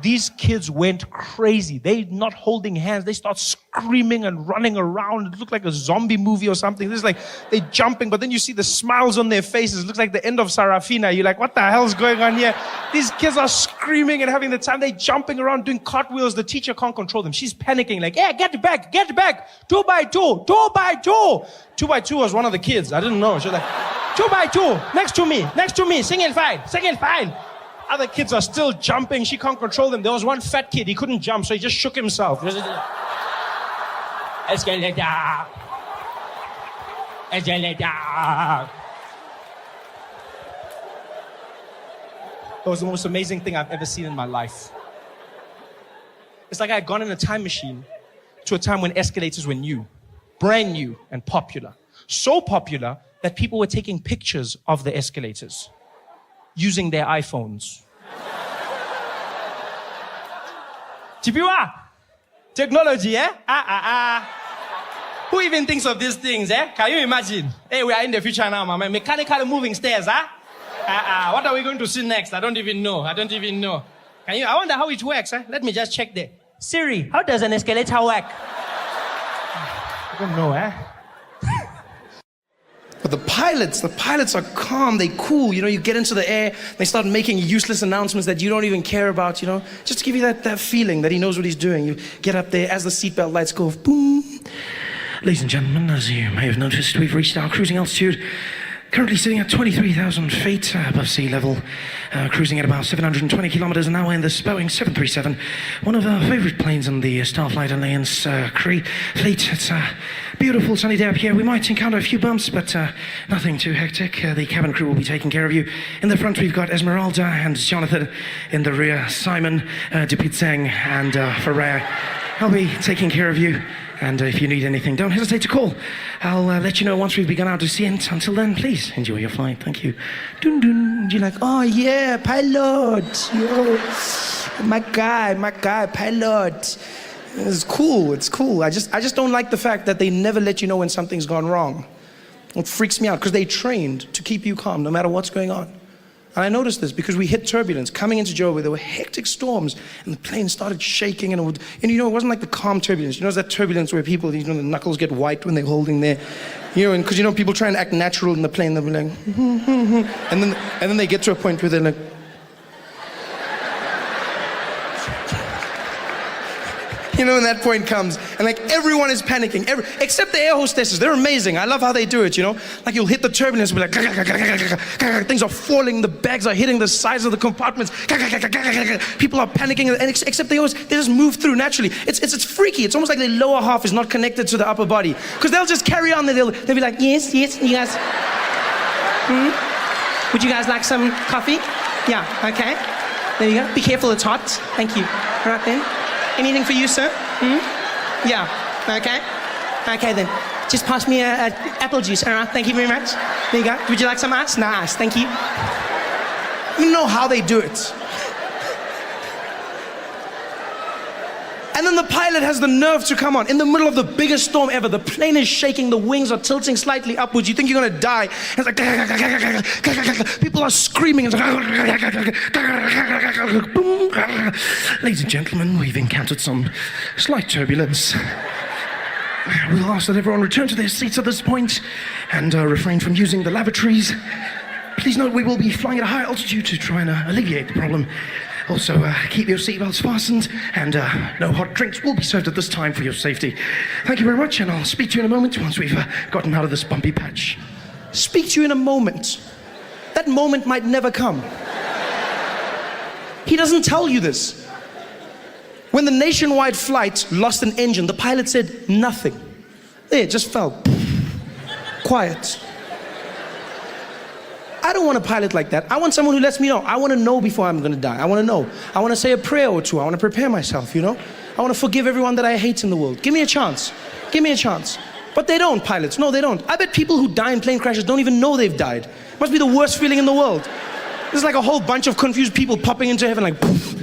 These kids went crazy. They're not holding hands. They start screaming and running around. It looked like a zombie movie or something. This is like they're jumping, but then you see the smiles on their faces. It looks like the end of Sarafina. You're like, what the hell's going on here? These kids are screaming and having the time. They're jumping around, doing cartwheels. The teacher can't control them. She's panicking, like, yeah, get back, get back. 2 by 2, 2 by 2. 2 by 2 was one of the kids. I didn't know. She was like, 2 by 2, next to me, single file. Other kids are still jumping. She can't control them. There was one fat kid. He couldn't jump, so he just shook himself. Escalator. Escalator. It was the most amazing thing I've ever seen in my life. It's like I had gone in a time machine to a time when escalators were new, brand new and popular. So popular that people were taking pictures of the escalators using their iPhones. Chipiwa, technology, eh? Who even thinks of these things, eh? Can you imagine? Hey, we are in the future now, man. Mechanical moving stairs, huh? What are we going to see next? I don't even know. I wonder how it works, eh? Let me just check there. Siri, how does an escalator work? I don't know, eh? But the pilots are calm, they cool, you know, you get into the air, they start making useless announcements that you don't even care about, you know, just to give you that feeling that he knows what he's doing. You get up there as the seatbelt lights go off, boom. Ladies and gentlemen, as you may have noticed, we've reached our cruising altitude. Currently sitting at 23,000 feet above sea level, cruising at about 720 kilometers an hour in this Boeing 737, one of our favorite planes in the Starflight Alliance fleet. It's a beautiful sunny day up here. We might encounter a few bumps, but nothing too hectic. The cabin crew will be taking care of you. In the front, we've got Esmeralda and Jonathan. In the rear, Simon, Dupitseng, and Ferrer. I'll be taking care of you. And if you need anything, don't hesitate to call. I'll let you know once we've begun our descent. Until then, please enjoy your flight. Thank you. Dun dun. You're like, oh yeah, pilot. Yo, my guy, pilot. It's cool. I just don't like the fact that they never let you know when something's gone wrong. It freaks me out because they trained to keep you calm no matter what's going on. And I noticed this because we hit turbulence coming into Joburg. There were hectic storms, and the plane started shaking, and it wasn't like the calm turbulence. You know, it's that turbulence where people, the knuckles get white when they're holding their, and because people try and act natural in the plane, they'll be like, and then they get to a point where they're like. When that point comes, and like everyone is panicking, except the air hostesses. They're amazing. I love how they do it, Like you'll hit the turbulence, be like, things are falling, the bags are hitting the sides of the compartments. People are panicking, and except they just move through naturally. It's freaky. It's almost like their lower half is not connected to the upper body, because they'll just carry on. They'll be like, yes, you guys. Would you guys like some coffee? Yeah. Okay. There you go. Be careful. It's hot. Thank you. All right then. Anything for you, sir? Yeah. Okay. Okay then. Just pass me a apple juice. All right. Thank you very much. There you go. Would you like some ice? No ice. Thank you. You know how they do it. And then the pilot has the nerve to come on in the middle of the biggest storm ever. The plane is shaking. The wings are tilting slightly upwards. You think you're going to die. And it's like, people are screaming. Ladies and gentlemen, we've encountered some slight turbulence. We'll ask that everyone return to their seats at this point and refrain from using the lavatories. Please note we will be flying at a high altitude to try and alleviate the problem. Also, keep your seatbelts fastened, and no hot drinks will be served at this time for your safety. Thank you very much, and I'll speak to you in a moment once we've gotten out of this bumpy patch. Speak to you in a moment. That moment might never come. He doesn't tell you this. When the nationwide flight lost an engine, the pilot said nothing. There, it just fell. Quiet. I don't want a pilot like that. I want someone who lets me know. I want to know before I'm going to die. I want to know. I want to say a prayer or two. I want to prepare myself, you know? I want to forgive everyone that I hate in the world. Give me a chance. Give me a chance. But they don't, pilots. No, they don't. I bet people who die in plane crashes don't even know they've died. It must be the worst feeling in the world. There's like a whole bunch of confused people popping into heaven like, poof.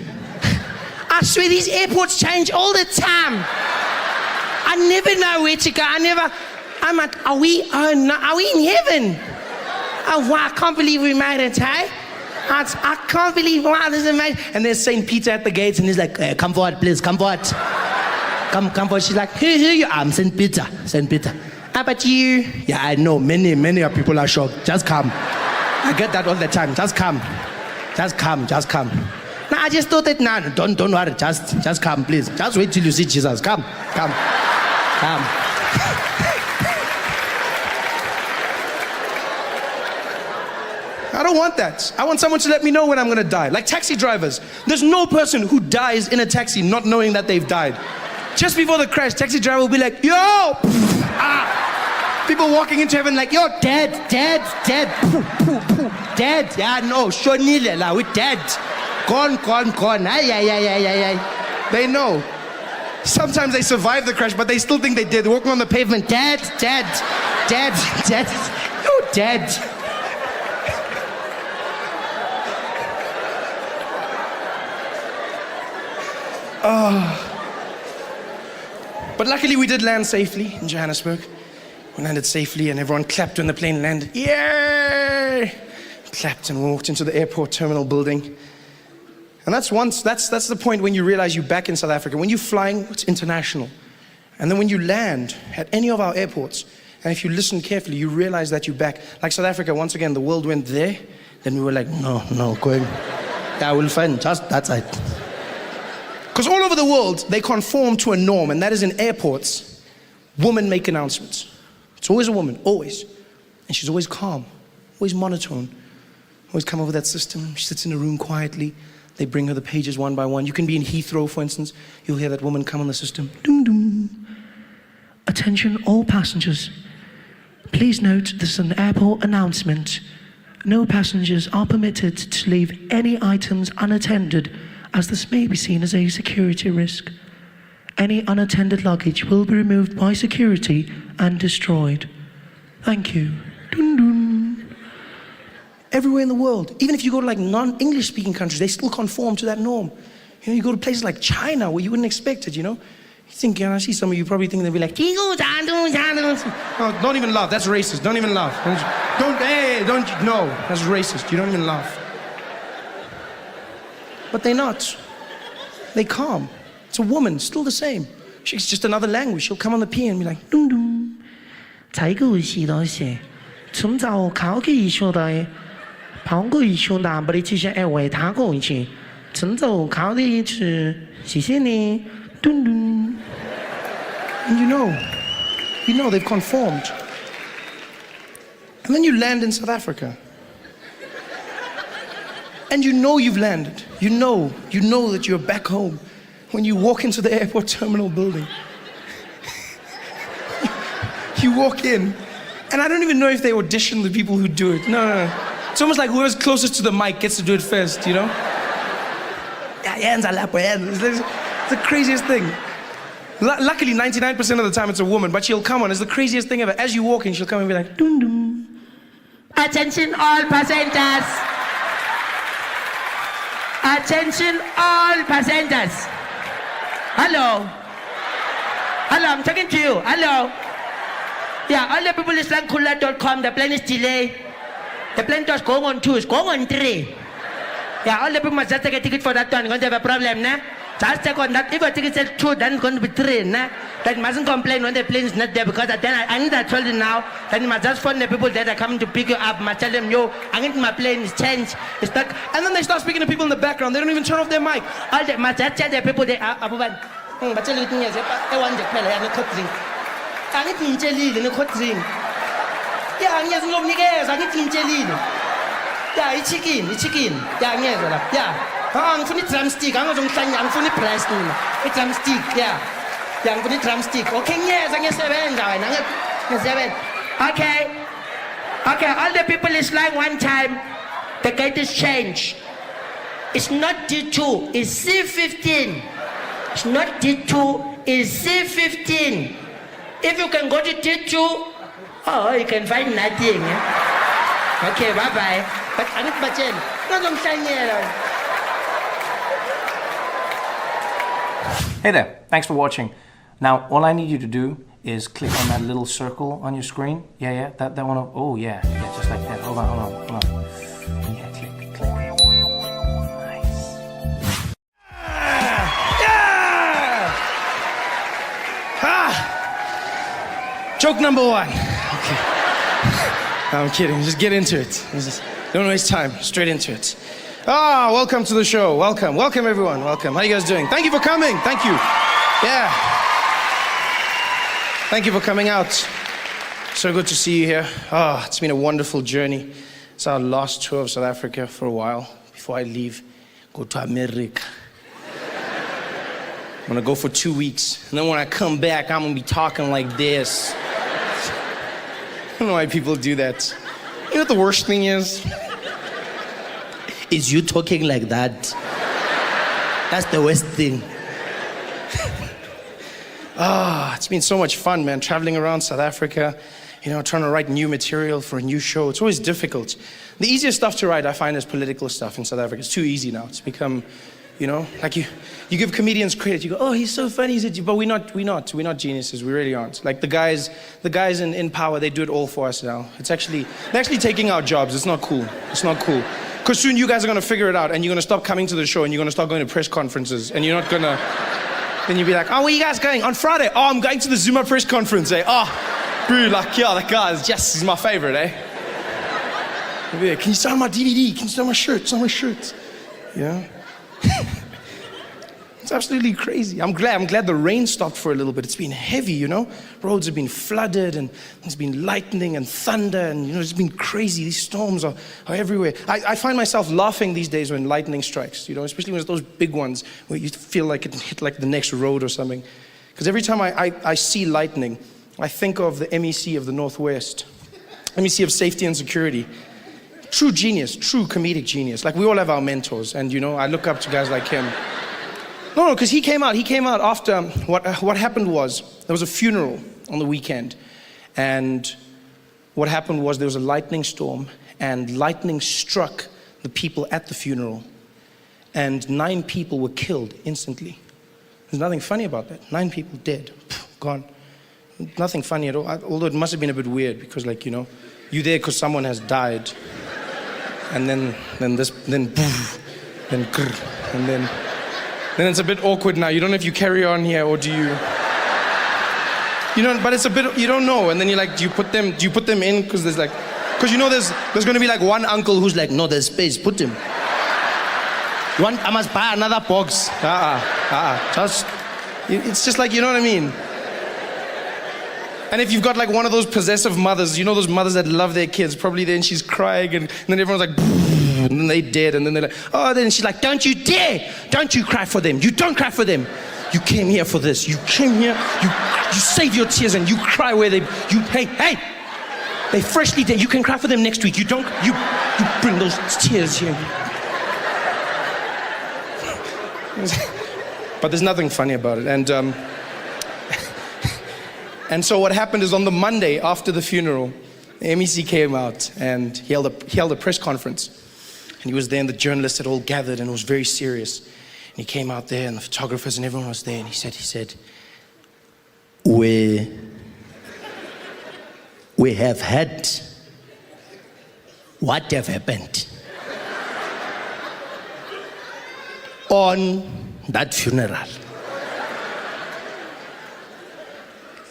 I swear these airports change all the time. I never know where to go. I'm like, are we in heaven? Oh, wow, I can't believe we made it, hey? I can't believe, wow, this is amazing. And there's St. Peter at the gates, and he's like, come forward, please, come forward. Come forward. She's like, who you are? I'm St. Peter. How about you? Yeah, I know, many of people are shocked. Just come. I get that all the time. Just come. No, I just thought that, no, don't worry, just come, please. Just wait till you see Jesus. Come. I don't want that. I want someone to let me know when I'm going to die. Like taxi drivers. There's no person who dies in a taxi not knowing that they've died. Just before the crash, taxi driver will be like, yo! People walking into heaven like, yo, dead. Dead. Yeah, no, Shonile, we're dead. Gone. Ay. They know. Sometimes they survive the crash, but they still think they did. They're walking on the pavement, dead. You're dead. But luckily we did land safely in Johannesburg. We landed safely and everyone clapped when the plane landed. Yay! Clapped and walked into the airport terminal building. And that's the point when you realize you're back in South Africa. When you're flying, it's international. And then when you land at any of our airports, and if you listen carefully, you realize that you're back. Like South Africa, once again, the world went there. Then we were like, no, going. Yeah, we'll find just that side. Because all over the world, they conform to a norm, and that is in airports, women make announcements. It's always a woman, always. And she's always calm, always monotone, always come over that system. She sits in a room quietly. They bring her the pages one by one. You can be in Heathrow, for instance. You'll hear that woman come on the system. Doom, doom. Attention all passengers. Please note this is an airport announcement. No passengers are permitted to leave any items unattended, as this may be seen as a security risk. Any unattended luggage will be removed by security and destroyed. Thank you. Dun dun. Everywhere in the world, even if you go to like non-English speaking countries, they still conform to that norm. You know, you go to places like China where you wouldn't expect it, you know. You think, I see some of you probably think they'll be like, no, don't even laugh, that's racist, don't even laugh. No, that's racist, you don't even laugh. But they're not. They're calm. It's a woman, still the same. She's just another language. She'll come on the piano and be like, dum dum. And you know they've conformed. And then you land in South Africa. And you know you've landed. You know that you're back home when you walk into the airport terminal building. You walk in, and I don't even know if they audition the people who do it. No. It's almost like whoever's closest to the mic gets to do it first, you know? It's the craziest thing. Luckily, 99% of the time it's a woman, but she'll come on. It's the craziest thing ever. As you walk in, she'll come and be like, dum dum. Attention all passengers. Attention all passengers. Hello, I'm talking to you. Hello. Yeah, all the people is Lankula.com. The plane is delayed. The plane was going on 2, it's going on 3. Yeah, all the people must just take a ticket for that one. You're going to have a problem, nah? Just take on that. If your ticket says 2, then it's going to be 3, nah? Then you mustn't complain when the plane is not there, because then I need that told you now. Then you must just phone the people that are coming to pick you up. Must tell them, yo, I need my plane is changed. It's stuck. And then they start speaking to people in the background. They don't even turn off their mic. All they must just tell the people they are. But tell you, I want the plane. I need drink. I need drink. Yeah, I need I need jelly. Yeah, it's chicken. Yeah, Ngifuna i-drumstick, angizongihlanya, angifuna i-breast mina. I-drumstick, yeah. Yeah, ngifuna i-drumstick. Okay, ngiyasebenza wena, ngiyasebenza. Okay, all the people is lying one time. The gate is changed. It's not D2, it's C15. It's not D2, it's C15. If you can go to D2, oh, you can find nothing. Eh? Okay, bye-bye. But I need to Hey there, thanks for watching. Now, all I need you to do is click on that little circle on your screen. Yeah, that one. Oh, yeah, just like that. Hold on. Yeah, click. Nice. Joke number one. Okay. No, I'm kidding. Just get into it. Don't waste time. Straight into it. Welcome to the show. Welcome everyone. Welcome. How you guys doing? Thank you for coming. Thank you. Yeah. Thank you for coming out. So good to see you here. It's been a wonderful journey. It's our last tour of South Africa for a while before I leave, go to America. I'm gonna go for 2 weeks, and then when I come back, I'm gonna be talking like this. I don't know why people do that. You know what the worst thing is? Is you talking like that. That's the worst thing. It's been so much fun, man, traveling around South Africa, trying to write new material for a new show. It's always difficult. The easiest stuff to write, I find, is political stuff in South Africa. It's too easy now. It's become, like you give comedians credit. You go, oh, he's so funny, but we're not geniuses. We really aren't. Like the guys in power, they do it all for us now. They're actually taking our jobs. It's not cool. Because soon you guys are gonna figure it out, and you're gonna stop coming to the show, and you're gonna start going to press conferences, and you're not gonna. Then you'll be like, oh, where you guys going? On Friday? Oh, I'm going to the Zuma press conference, eh? Oh, bro, like, yeah, that guy he's my favorite, eh? You'll be like, can you sign my DVD? Can you sign my shirt? Sign my shirt. Yeah. It's absolutely crazy. I'm glad the rain stopped for a little bit. It's been heavy, Roads have been flooded, and there's been lightning and thunder, and it's been crazy. These storms are everywhere. I find myself laughing these days when lightning strikes, especially when it's those big ones where you feel like it hit like the next road or something. Because every time I see lightning, I think of the MEC of the Northwest, MEC of Safety and Security. True genius, true comedic genius. Like, we all have our mentors, and I look up to guys like him. No, because he came out after, what happened was, there was a funeral on the weekend, and what happened was there was a lightning storm, and lightning struck the people at the funeral, and 9 people were killed instantly. There's nothing funny about that. 9 people dead, gone. Nothing funny at all, although it must have been a bit weird, because you're there because someone has died, and then it's a bit awkward now. You don't know if you carry on here or do you... but it's a bit, you don't know. And then you're like, do you put them in? Because there's there's going to be like one uncle who's like, no, there's space, put him. I must buy another box. It's just like, you know what I mean? And if you've got like one of those possessive mothers, those mothers that love their kids, probably then she's crying and then everyone's like, and then they dead, and then they're like, oh, then she's like, don't you dare, don't you cry for them, you don't cry for them. You came here for this, you came here, you save your tears and you cry where hey, they freshly dead, you can cry for them next week, you bring those tears here. But there's nothing funny about it, and so what happened is on the Monday after the funeral, the MEC came out and he held a press conference. And he was there and the journalists had all gathered and it was very serious. And he came out there and the photographers and everyone was there and he said, we have had what have happened on that funeral.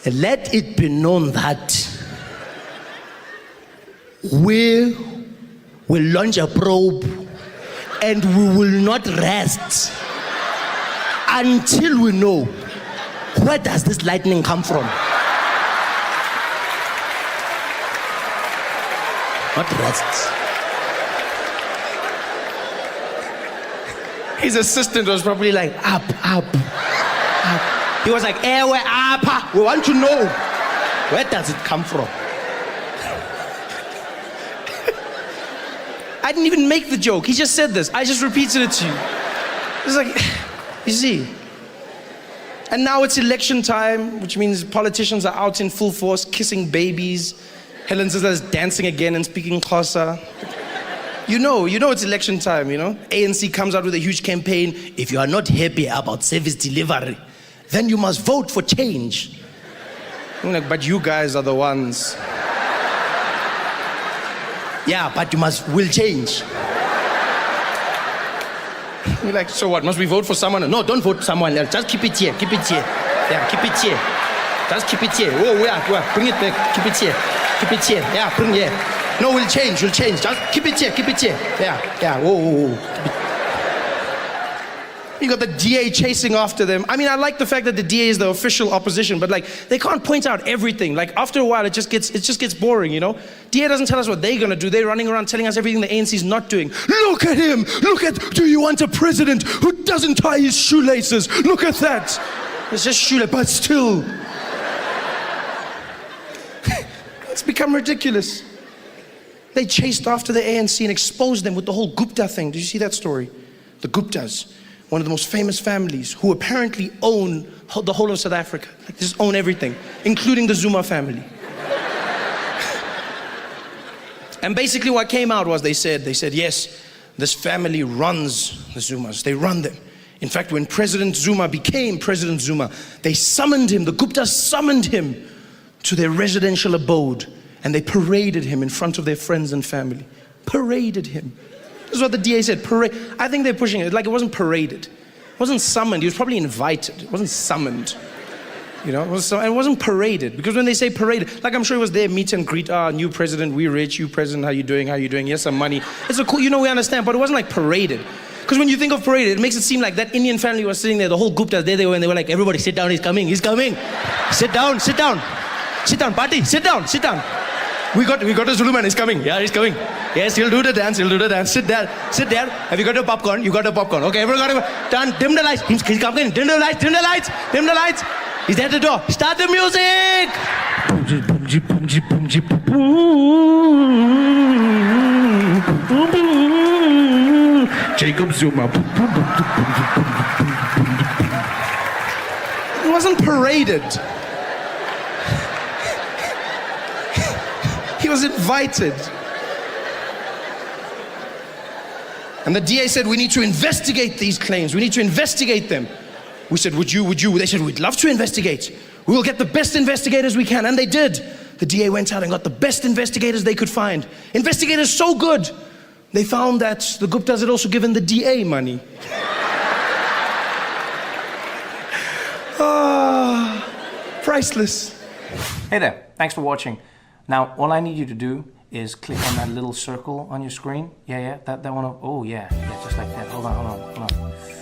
Let it be known that we will launch a probe and we will not rest until we know where does this lightning come from. Not rest. His assistant was probably like, up. He was like, ewe apa. We want to know, where does it come from? I didn't even make the joke. He just said this. I just repeated it to you. It's like, you see. And now it's election time, which means politicians are out in full force, kissing babies. Helen Zizla is dancing again and speaking Xhosa. You know it's election time, you know? ANC comes out with a huge campaign. If you are not happy about service delivery, then you must vote for change. I'm like, but you guys are the ones. Yeah, but will change. You're like, so what, must we vote for someone? No, don't vote for someone else. Just keep it here. Yeah, keep it here. Just keep it here. Oh, yeah, bring it back. Keep it here. Yeah, bring it here. No, we'll change. Just keep it here. Yeah. Whoa. You got the DA chasing after them. I mean, I like the fact that the DA is the official opposition, but like, they can't point out everything. Like, after a while, it just gets boring, you know? DA doesn't tell us what they're gonna do. They're running around telling us everything the ANC's not doing. Look at him! Do you want a president who doesn't tie his shoelaces? Look at that! It's just shoelace, but still. It's become ridiculous. They chased after the ANC and exposed them with the whole Gupta thing. Did you see that story? The Guptas, one of the most famous families who apparently own the whole of South Africa. Like, just own everything, including the Zuma family. And basically what came out was they said, yes, this family runs the Zumas. They run them. In fact, when President Zuma became President Zuma, they summoned him, the Guptas summoned him to their residential abode, and they paraded him in front of their friends and family. Paraded him. This is what the DA said, parade. I think they're pushing it, like it wasn't paraded. It wasn't summoned, he was probably invited. It wasn't summoned. You know, it wasn't paraded. Because when they say paraded, like I'm sure it was their meet and greet, new president, we rich, you president, how you doing? Here's some money. It's a cool, we understand, but it wasn't like paraded. Because when you think of paraded, it makes it seem like that Indian family was sitting there, the whole Guptas, there they were, and they were like, everybody sit down, he's coming. Sit down, party, sit down. We got a Zulu man, he's coming. Yeah, he's coming. Yes, he'll do the dance. Sit there. Have you got your popcorn? You got your popcorn. Okay, everyone got it. Done. Dim the lights. He's coming. Dim the lights. He's at the door. Start the music. Jacob Zuma. It wasn't paraded. He was invited. And the DA said, we need to investigate these claims. We need to investigate them. We said, would you? They said, we'd love to investigate. We will get the best investigators we can. And they did. The DA went out and got the best investigators they could find. Investigators so good, they found that the Guptas had also given the DA money. Priceless. Hey there, thanks for watching. Now, all I need you to do is click on that little circle on your screen. Yeah, that one. Oh, yeah, just like that. Hold on.